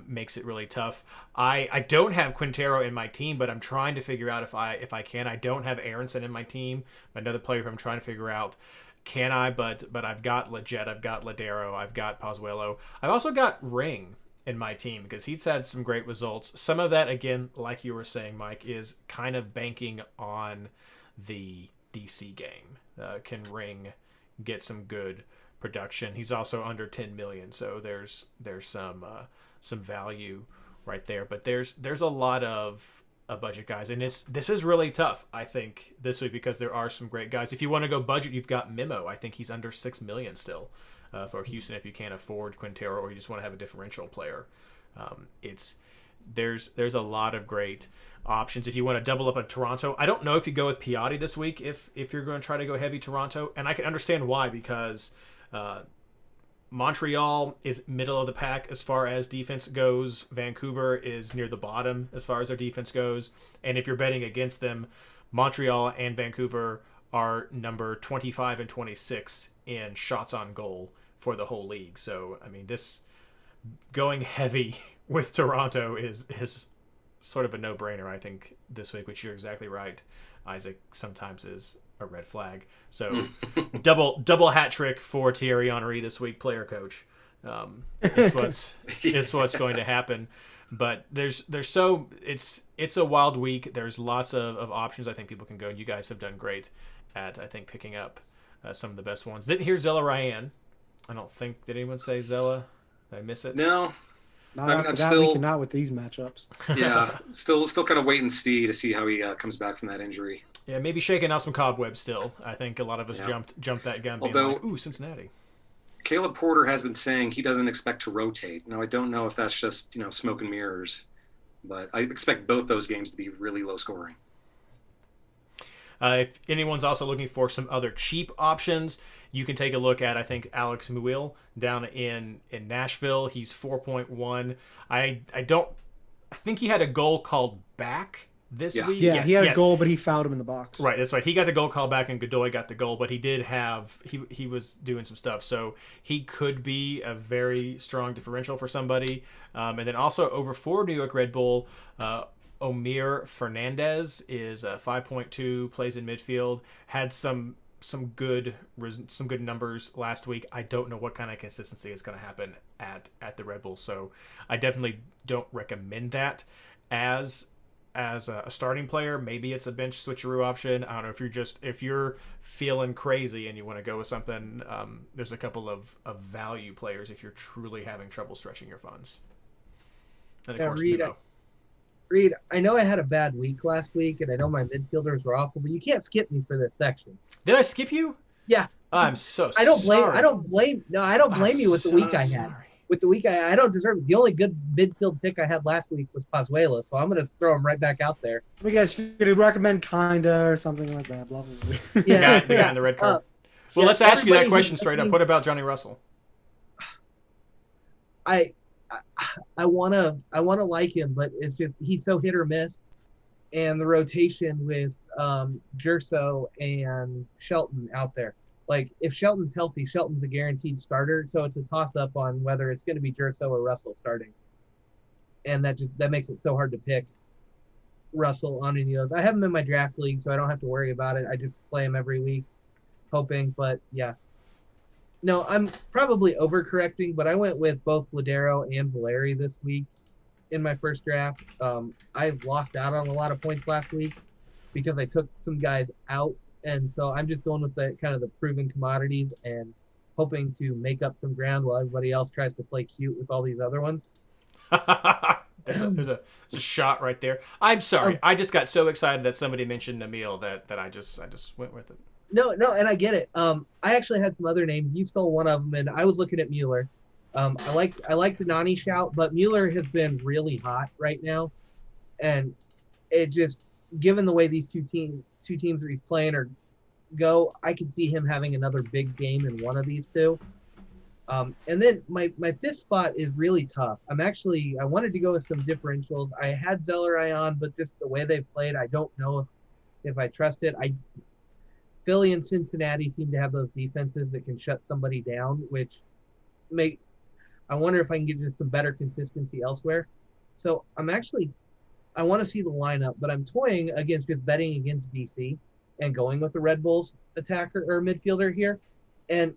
Makes it really tough. I don't have Quintero in my team, but I'm trying to figure out if I can. I don't have Aronson in my team, another player who I'm trying to figure out. Can I? But I've got Leggett, I've got Ladero, I've got Pozuelo. I've also got Ring in my team because he's had some great results. Some of that, again, like you were saying, Mike, is kind of banking on the DC game. Can Ring get some good production? He's also under 10 million, so there's some value right there. But there's a lot of budget guys, and this is really tough, I think, this week because there are some great guys. If you want to go budget, you've got Memo. I think he's under 6 million still for Houston if you can't afford Quintero or you just want to have a differential player. There's a lot of great options. If you want to double up on Toronto, I don't know if you go with Piatti this week if you're going to try to go heavy Toronto, and I can understand why, because Montreal is middle of the pack as far as defense goes. Vancouver is near the bottom as far as their defense goes, and if you're betting against them, Montreal and Vancouver are number 25 and 26 in shots on goal for the whole league. So I mean, this going heavy with Toronto is sort of a no-brainer, I think, this week, which you're exactly right, Isaac, sometimes is a red flag. So double hat trick for Thierry Henry this week, player coach. It's what's going to happen. But it's a wild week. There's lots of options I think people can go, and you guys have done great at, I think, picking up some of the best ones. Didn't hear Zella Ryan. I don't think, did anyone say Zella? Did I miss it? No. Not after that, we cannot with these matchups. Yeah, still kind of wait and see to see how he comes back from that injury. Yeah, maybe shaking out some cobwebs still. I think a lot of us jumped that gun being like, ooh, Cincinnati. Caleb Porter has been saying he doesn't expect to rotate. Now, I don't know if that's just, smoke and mirrors, but I expect both those games to be really low scoring. If anyone's also looking for some other cheap options, you can take a look at, I think, Alex Muil down in Nashville. He's 4.1. I think he had a goal called back this week. Yeah, he had a goal, but he fouled him in the box. Right, that's right. He got the goal called back, and Godoy got the goal, but he did have he was doing some stuff, so he could be a very strong differential for somebody. And then also over for New York Red Bull, Omir Fernandez is 5.2, plays in midfield, had some good numbers last week. I don't know what kind of consistency is going to happen at the Red Bull, so I definitely don't recommend that as a starting player. Maybe it's a bench switcheroo option. I don't know if you're feeling crazy and you want to go with something. There's a couple of value players if you're truly having trouble stretching your funds. And of course, Reed, I know I had a bad week last week, and I know my midfielders were awful, but you can't skip me for this section. Did I skip you? Yeah. I'm so I don't blame. sorry. I don't blame you with the week I had. With the week I don't deserve it. The only good midfield pick I had last week was Pazuello, so I'm going to throw him right back out there. I guess you could recommend kinda or something like that. Blah blah blah. Yeah, the guy in the red card. Well, let's ask you that question straight up. What about Johnny Russell? I wanna like him, but it's just he's so hit or miss, and the rotation with Gerso and Shelton out there. Like if Shelton's healthy, Shelton's a guaranteed starter, so it's a toss up on whether it's going to be Gerso or Russell starting, and that makes it so hard to pick Russell on any of those. I have him in my draft league, so I don't have to worry about it. I just play him every week, hoping. But yeah. No, I'm probably overcorrecting, but I went with both Ladero and Valeri this week in my first draft. I lost out on a lot of points last week because I took some guys out, and so I'm just going with the kind of the proven commodities and hoping to make up some ground while everybody else tries to play cute with all these other ones. There's a shot right there. I'm sorry. I just got so excited that somebody mentioned Emil that I just went with it. No, and I get it. I actually had some other names. You stole one of them, and I was looking at Mueller. I like the Nani shout, but Mueller has been really hot right now, and it just given the way these two teams that he's playing go, I could see him having another big game in one of these two. And then my fifth spot is really tough. I wanted to go with some differentials. I had Zeller on, but just the way they've played, I don't know if I trust it. Philly and Cincinnati seem to have those defenses that can shut somebody down, which I wonder if I can get just some better consistency elsewhere. So I want to see the lineup, but I'm toying against just betting against DC and going with the Red Bulls attacker or midfielder here. And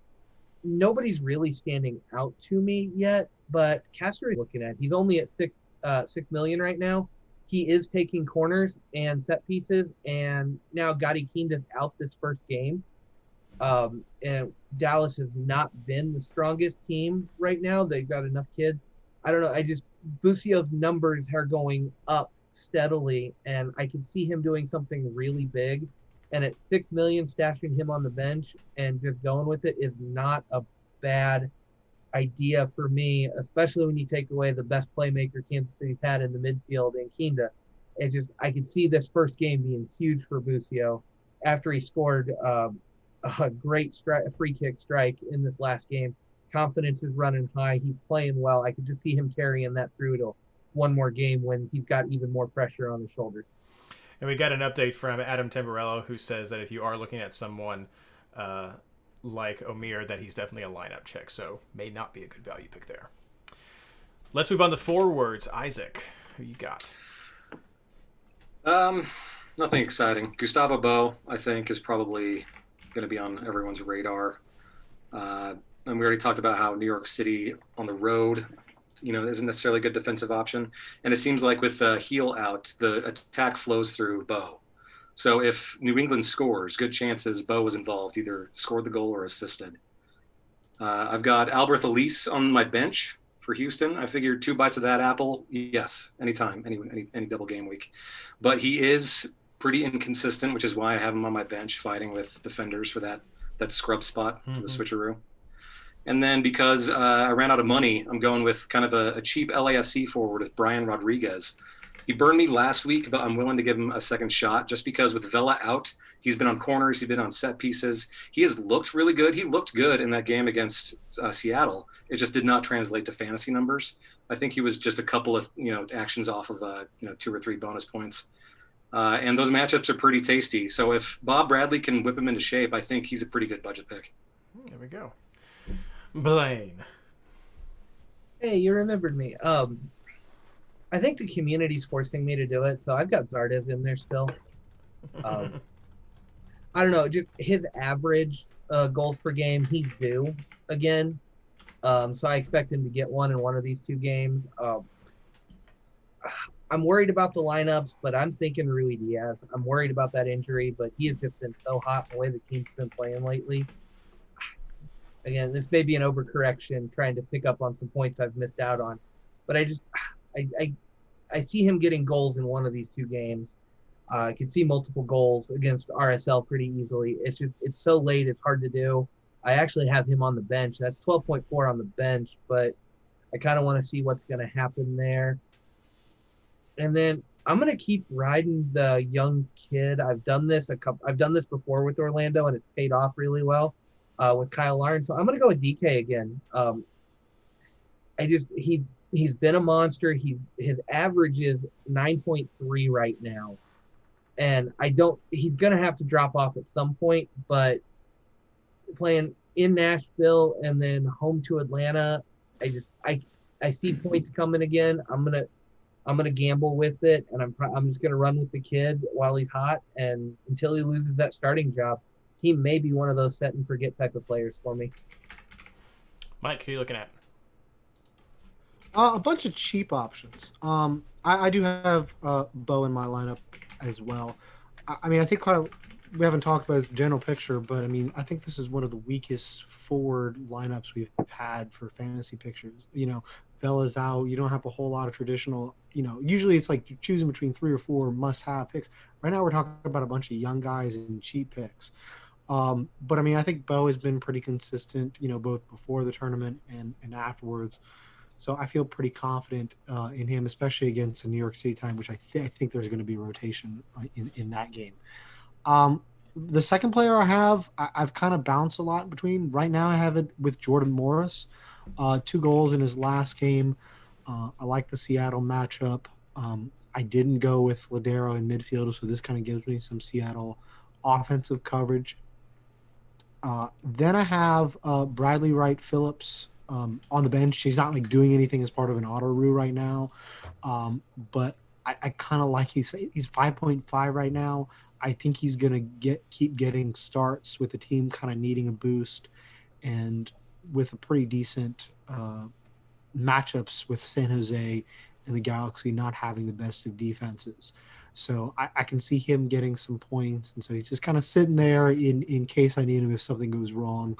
nobody's really standing out to me yet, but Castor is looking at, he's only at 6 million right now. He is taking corners and set pieces, and now Gotti Kinda's out this first game. And Dallas has not been the strongest team right now. They've got enough kids. I don't know. Busio's numbers are going up steadily, and I can see him doing something really big. And at 6 million, stashing him on the bench and just going with it is not a bad idea for me, especially when you take away the best playmaker Kansas City's had in the midfield in Kinda. I could see this first game being huge for Busio after he scored a great free kick strike in this last game. Confidence is running high. He's playing well. I could just see him carrying that through to one more game when he's got even more pressure on his shoulders. And we got an update from Adam Tamburello, who says that if you are looking at someone like Omir, that he's definitely a lineup check, so may not be a good value pick there. Let's move on to forwards. Isaac, who you got? Nothing exciting. Gustavo Bo, I think, is probably going to be on everyone's radar. And we already talked about how New York City on the road, isn't necessarily a good defensive option. And it seems like with Heel out, the attack flows through Bo. So if New England scores, good chances Bo was involved, either scored the goal or assisted. I've got Albert Elise on my bench for Houston. I figured 2 bites of that apple, yes, anytime, any double game week. But he is pretty inconsistent, which is why I have him on my bench fighting with defenders for that scrub spot for the switcheroo. And then because I ran out of money, I'm going with kind of a cheap LAFC forward with Brian Rodriguez. He burned me last week, but I'm willing to give him a second shot just because with Vela out, he's been on corners, he's been on set pieces. He has looked really good. He looked good in that game against Seattle. It just did not translate to fantasy numbers. I think he was just a couple of actions off of 2 or 3 bonus points. And those matchups are pretty tasty. So if Bob Bradley can whip him into shape, I think he's a pretty good budget pick. There we go. Blaine. Hey, you remembered me. I think the community's forcing me to do it, so I've got Zardes in there still. I don't know, just his average goals per game, he's due again. So I expect him to get one in one of these two games. I'm worried about the lineups, but I'm thinking Rui Diaz. I'm worried about that injury, but he has just been so hot the way the team's been playing lately. Again, this may be an overcorrection trying to pick up on some points I've missed out on, but I see him getting goals in one of these two games. I can see multiple goals against RSL pretty easily. It's so late, it's hard to do. I actually have him on the bench. That's 12.4 on the bench, but I kind of want to see what's going to happen there. And then I'm going to keep riding the young kid. I've done this before with Orlando, and it's paid off really well with Kyle Larn. So I'm going to go with DK again. He's been a monster. His average is 9.3 right now. And he's going to have to drop off at some point, but playing in Nashville and then home to Atlanta, I see points coming again. I'm going to gamble with it, and I'm just going to run with the kid while he's hot, and until he loses that starting job, he may be one of those set and forget type of players for me. Mike, who are you looking at? A bunch of cheap options. I do have Bo in my lineup as well. I mean, I think we haven't talked about his general picture, but I mean, I think this is one of the weakest forward lineups we've had for fantasy pictures. Vela's out. You don't have a whole lot of traditional, usually it's like you're choosing between 3 or 4 must-have picks. Right now we're talking about a bunch of young guys and cheap picks. But I mean, I think Bo has been pretty consistent, both before the tournament and afterwards. So I feel pretty confident in him, especially against a New York City time, which I think there's going to be rotation in that game. The second player I have, I've kind of bounced a lot between. Right now I have it with Jordan Morris. 2 goals in his last game. I like the Seattle matchup. I didn't go with Ladero in midfield, so this kind of gives me some Seattle offensive coverage. Then I have Bradley Wright Phillips on the bench. He's not like doing anything as part of an auto-roo right now, but I kind of like he's 5.5 right now. I think he's gonna keep getting starts with the team kind of needing a boost, and with a pretty decent matchups with San Jose and the Galaxy not having the best of defenses. So I can see him getting some points, and so he's just kind of sitting there in case I need him if something goes wrong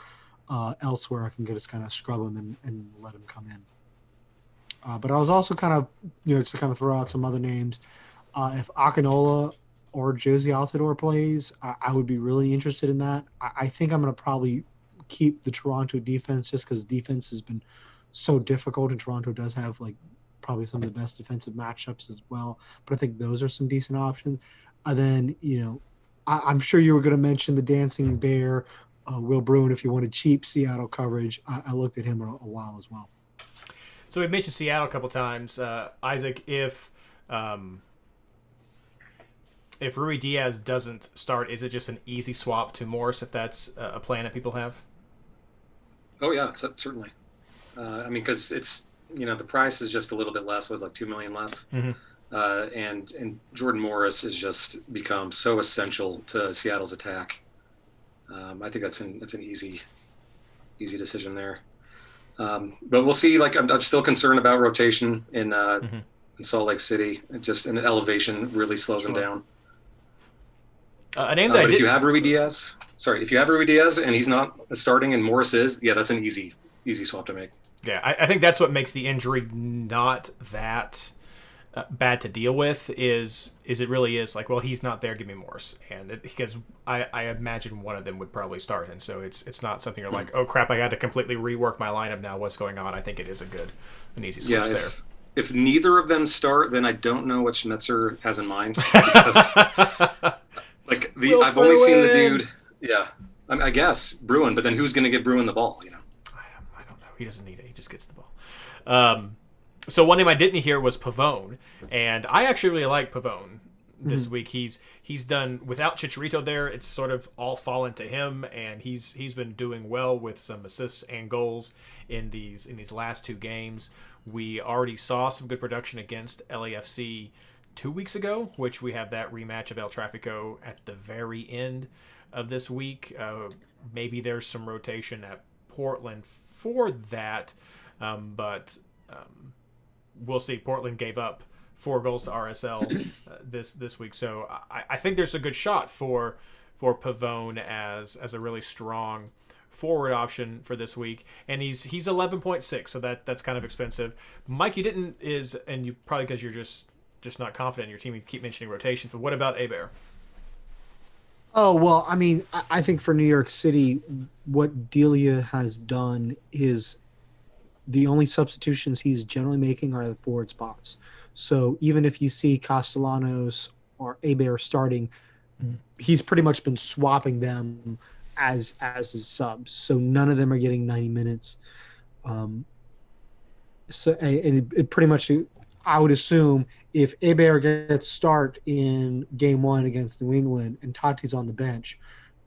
elsewhere. I can just kind of scrub him and let him come in. But I was also kind of, just to kind of throw out some other names. If Akinola or Josie Altidore plays, I would be really interested in that. I think I'm going to probably keep the Toronto defense just because defense has been so difficult, and Toronto does have probably some of the best defensive matchups as well. But I think those are some decent options. And then, I'm sure you were going to mention the Dancing Bear, Will Bruin, if you wanted cheap Seattle coverage. I looked at him a while as well. So we mentioned Seattle a couple times. Isaac, if Rui Diaz doesn't start, is it just an easy swap to Morris if that's a plan that people have? Oh, yeah, certainly. I mean, because it's, the price is just a little bit less, was like $2 million less. Mm-hmm. And Jordan Morris has just become so essential to Seattle's attack. I think that's an easy decision there. But we'll see. I'm still concerned about rotation in Salt Lake City. Just an elevation really slows him down. A name that if you have Rui Diaz and he's not starting and Morris is, yeah, that's an easy swap to make. Yeah, I think that's what makes the injury not that bad to deal with. Is it really is he's not there, give me Morris, because I imagine one of them would probably start, and so it's not something you're like, oh crap, I got to completely rework my lineup now. What's going on? I think it is an easy switch there. If neither of them start, then I don't know what Schnitzer has in mind. Because, I've only seen the dude. Yeah, I guess Bruin, but then who's going to get Bruin the ball? I don't know. He doesn't need it. He just gets the ball. So one name I didn't hear was Pavone, and I actually really like Pavone this week. He's done without Chicharito there. It's sort of all fallen to him, and he's been doing well with some assists and goals in these last 2 games. We already saw some good production against LAFC 2 weeks ago, which we have that rematch of El Tráfico at the very end. of this week. Maybe there's some rotation at Portland for that, but we'll see. Portland gave up 4 goals to RSL this week, so I think there's a good shot for Pavone as a really strong forward option for this week, and he's 11.6, so that's kind of expensive. Mike, and you probably because you're just not confident in your team, you keep mentioning rotations, but what about Hebert? Oh, well, I mean, I think for New York City, what Delia has done is the only substitutions he's generally making are the forward spots. So even if you see Castellanos or Hebert starting, he's pretty much been swapping them as his subs. So none of them are getting 90 minutes. So it pretty much, I would assume, if Hebert gets start in game 1 against New England and Tati's on the bench,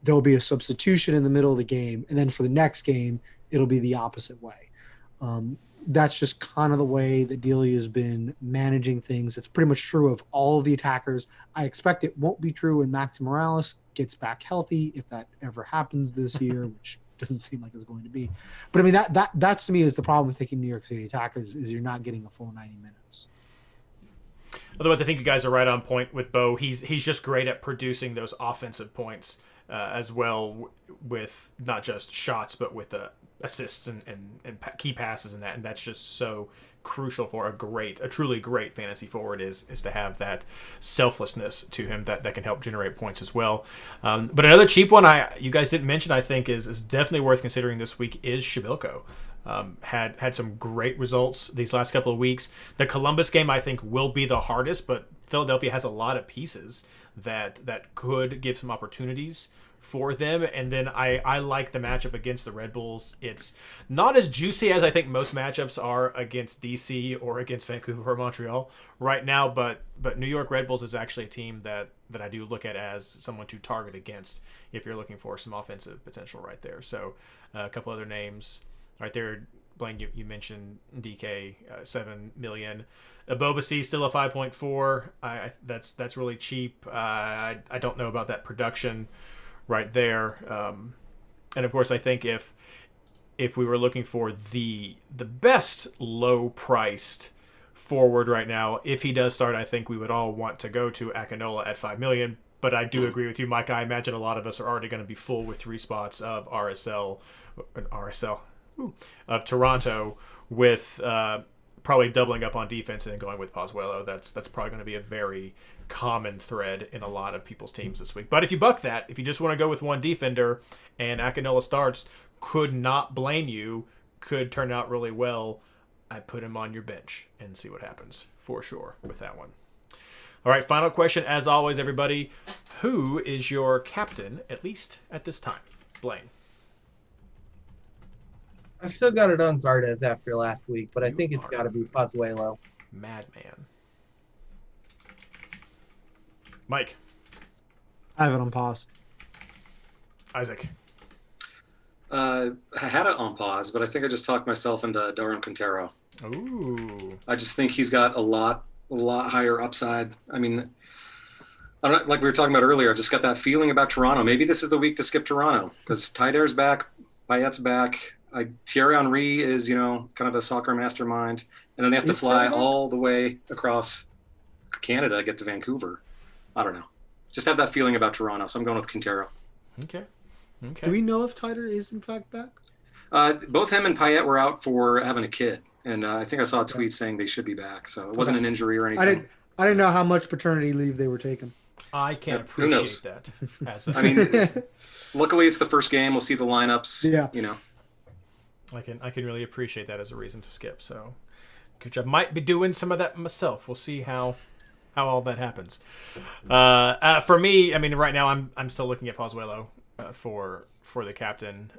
there'll be a substitution in the middle of the game, and then for the next game, it'll be the opposite way. That's just kind of the way that Delia has been managing things. It's pretty much true of all of the attackers. I expect it won't be true when Maxi Morales gets back healthy, if that ever happens this year, which doesn't seem like it's going to be. But I mean, that's to me is the problem with taking New York City attackers, is you're not getting a full 90 minutes. Otherwise, I think you guys are right on point with Bo. He's just great at producing those offensive points as well, with not just shots, but with assists and key passes and that. And that's just so crucial for a truly great fantasy forward is to have that selflessness to him that can help generate points as well. But another cheap one you guys didn't mention, I think, is definitely worth considering this week is Shibilko. Had some great results these last couple of weeks. The Columbus game, I think, will be the hardest, but Philadelphia has a lot of pieces that could give some opportunities for them. And then I like the matchup against the Red Bulls. It's not as juicy as I think most matchups are against DC or against Vancouver or Montreal right now, but New York Red Bulls is actually a team that I do look at as someone to target against if you're looking for some offensive potential right there. So a couple other names right there. Blaine, you mentioned DK, 7 million. Abobasi still a 5.4. That's really cheap. I don't know about that production right there. And of course, I think if we were looking for the best low priced forward right now, if he does start, I think we would all want to go to Akinola at 5 million. But I do agree with you, Mike. I imagine a lot of us are already going to be full with 3 spots of of Toronto, with probably doubling up on defense and then going with Pozuelo. That's probably going to be a very common thread in a lot of people's teams this week. But if you buck that, if you just want to go with one defender and Akinola starts, could not blame you, could turn out really well. I put him on your bench and see what happens for sure with that one. All right, final question as always, everybody. Who is your captain, at least at this time? Blaine. I've still got it on Zardes after last week, but I think it's got to be Pozuelo. Madman. Mike. I have it on pause. Isaac. I had it on pause, but I think I just talked myself into Darwin Quintero. Ooh. I just think he's got a lot higher upside. I mean, I don't, like we were talking about earlier, I just got that feeling about Toronto. Maybe this is the week to skip Toronto because Taider's back, Payet's back. Thierry Henry is, kind of a soccer mastermind. And then they have to fly all the way across Canada to get to Vancouver. I don't know. Just have that feeling about Toronto, so I'm going with Quintero. Okay. Do we know if Taider is in fact back? Both him and Payet were out for having a kid. And I think I saw a tweet saying they should be back. So it wasn't an injury or anything. I didn't know how much paternity leave they were taking. I can appreciate that. I mean, luckily it's the first game. We'll see the lineups. Yeah. I can really appreciate that as a reason to skip. So good job. Might be doing some of that myself. We'll see how all that happens. For me, I mean, right now I'm still looking at Pozuelo for the captain.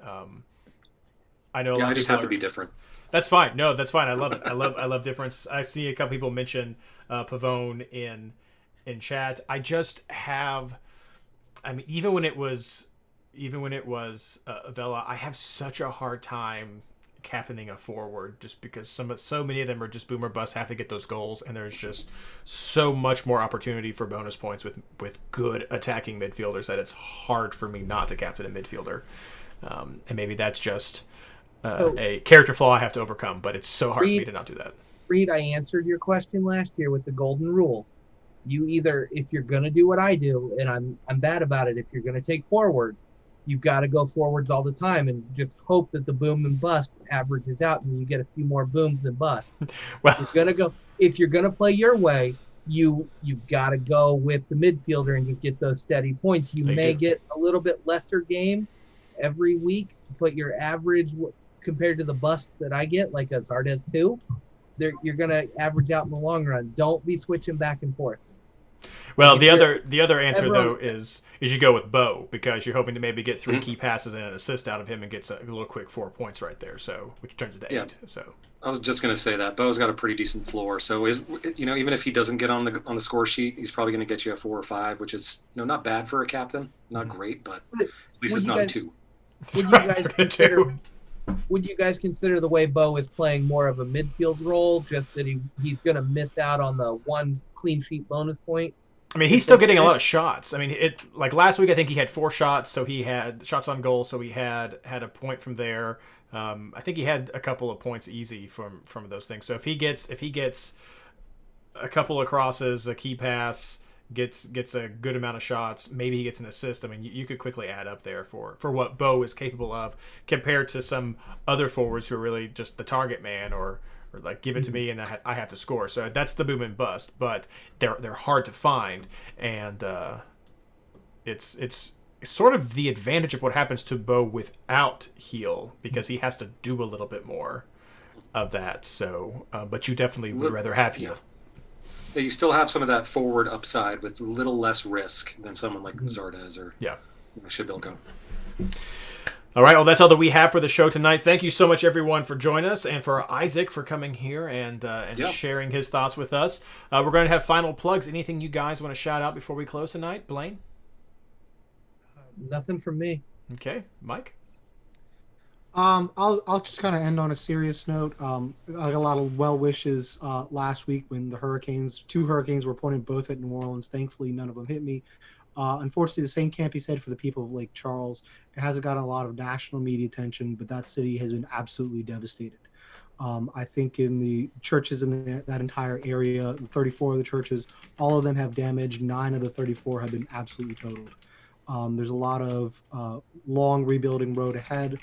I know. I just have to be different. That's fine. No, that's fine. I love it. I love difference. I see a couple people mention Pavone in chat. I just have. I mean, even when it was Vela, I have such a hard time captaining a forward, just because so many of them are just boomer bust, have to get those goals, and there's just so much more opportunity for bonus points with good attacking midfielders that it's hard for me not to captain a midfielder. And maybe that's just a character flaw I have to overcome, but it's so hard for me to not do that. Reed, I answered your question last year with the golden rules. You either, if you're going to do what I do, and I'm bad about it, if you're going to take forwards, you've got to go forwards all the time and just hope that the boom and bust averages out and you get a few more booms than busts. Well, if you're going to play your way, you've got to go with the midfielder and just get those steady points. You may get a little bit lesser game every week, but your average compared to the bust that I get, like a Zardes 2, you're going to average out in the long run. Don't be switching back and forth. Well, the other answer though is you go with Bo, because you're hoping to maybe get 3 key passes and an assist out of him and gets a little quick 4 points right there. So which turns into 8. So I was just going to say that Bo's got a pretty decent floor. So even if he doesn't get on the score sheet, he's probably going to get you a 4 or 5, which is not bad for a captain. Not great, but at least it's not a 2. Would you guys consider the way Bo is playing more of a midfield role, just that he's going to miss out on the 1 clean sheet bonus point? I mean, he's still getting a lot of shots. I mean, like last week, I think he had 4 shots, so he had shots on goal, so he had a point from there. I think he had a couple of points easy from those things. So if he gets a couple of crosses, a key pass, gets a good amount of shots, maybe he gets an assist. I mean, you could quickly add up there for what Bo is capable of compared to some other forwards who are really just the target man or like give it to me and I have to score. So that's the boom and bust, but they're hard to find, and it's sort of the advantage of what happens to Bo without Heel, because he has to do a little bit more of that. So, but you definitely would rather have Heel. Yeah, you still have some of that forward upside with a little less risk than someone like Zardes or Shibilko. All right, well, that's all that we have for the show tonight. Thank you so much, everyone, for joining us, and for Isaac for coming here and sharing his thoughts with us. We're going to have final plugs. Anything you guys want to shout out before we close tonight? Blaine? Nothing from me. Okay. Mike? I'll just kind of end on a serious note. I got a lot of well wishes last week when the 2 hurricanes were pointed both at New Orleans. Thankfully, none of them hit me. Unfortunately, the same can't be said for the people of Lake Charles. It hasn't gotten a lot of national media attention, but that city has been absolutely devastated. I think in the churches in that entire area, 34 of the churches, all of them have damage. 9 of the 34 have been absolutely totaled. There's a lot of long rebuilding road ahead.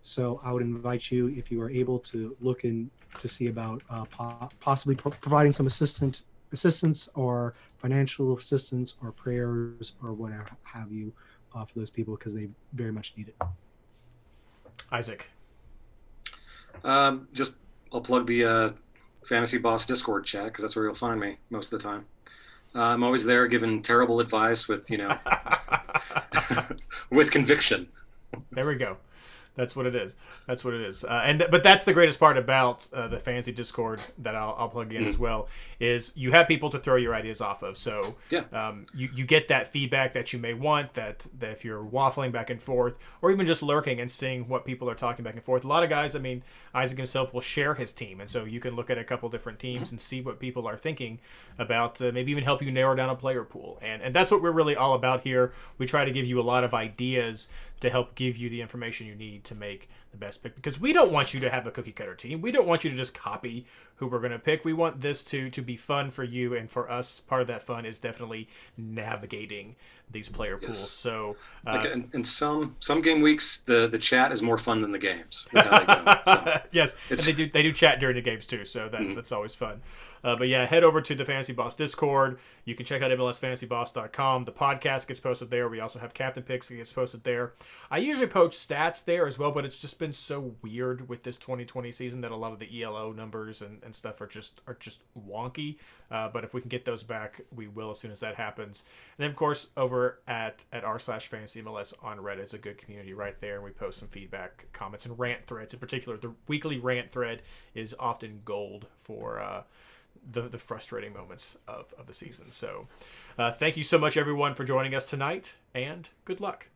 So I would invite you, if you are able, to look in to see about possibly providing some assistance or financial assistance or prayers or whatever have you for those people, because they very much need it. Isaac? I'll plug the Fantasy Boss Discord chat, because that's where you'll find me most of the time. I'm always there giving terrible advice with with conviction. There we go. That's what it is. But that's the greatest part about the Fantasy Discord that I'll plug in as well, is you have people to throw your ideas off of. So you get that feedback that you may want, that if you're waffling back and forth, or even just lurking and seeing what people are talking back and forth. A lot of guys, I mean, Isaac himself will share his team, and so you can look at a couple different teams and see what people are thinking about, maybe even help you narrow down a player pool. And that's what we're really all about here. We try to give you a lot of ideas to help give you the information you need to make the best pick, because we don't want you to have a cookie cutter team. We don't want you to just copy who we're going to pick. We want this to be fun for you, and for us, part of that fun is definitely navigating these player pools. So in some game weeks, the chat is more fun than the games. With how they go. So yes, and they do chat during the games too, so that's always fun. But yeah, head over to the Fantasy Boss Discord. You can check out MLSFantasyBoss.com. The podcast gets posted there. We also have Captain Picks that gets posted there. I usually post stats there as well, but it's just been so weird with this 2020 season that a lot of the ELO numbers and stuff are just wonky. But if we can get those back, we will as soon as that happens. And then, of course, over at r/FantasyMLS on Reddit is a good community right there. And we post some feedback, comments, and rant threads. In particular, the weekly rant thread is often gold for the frustrating moments of the season. So thank you so much, everyone, for joining us tonight, and good luck.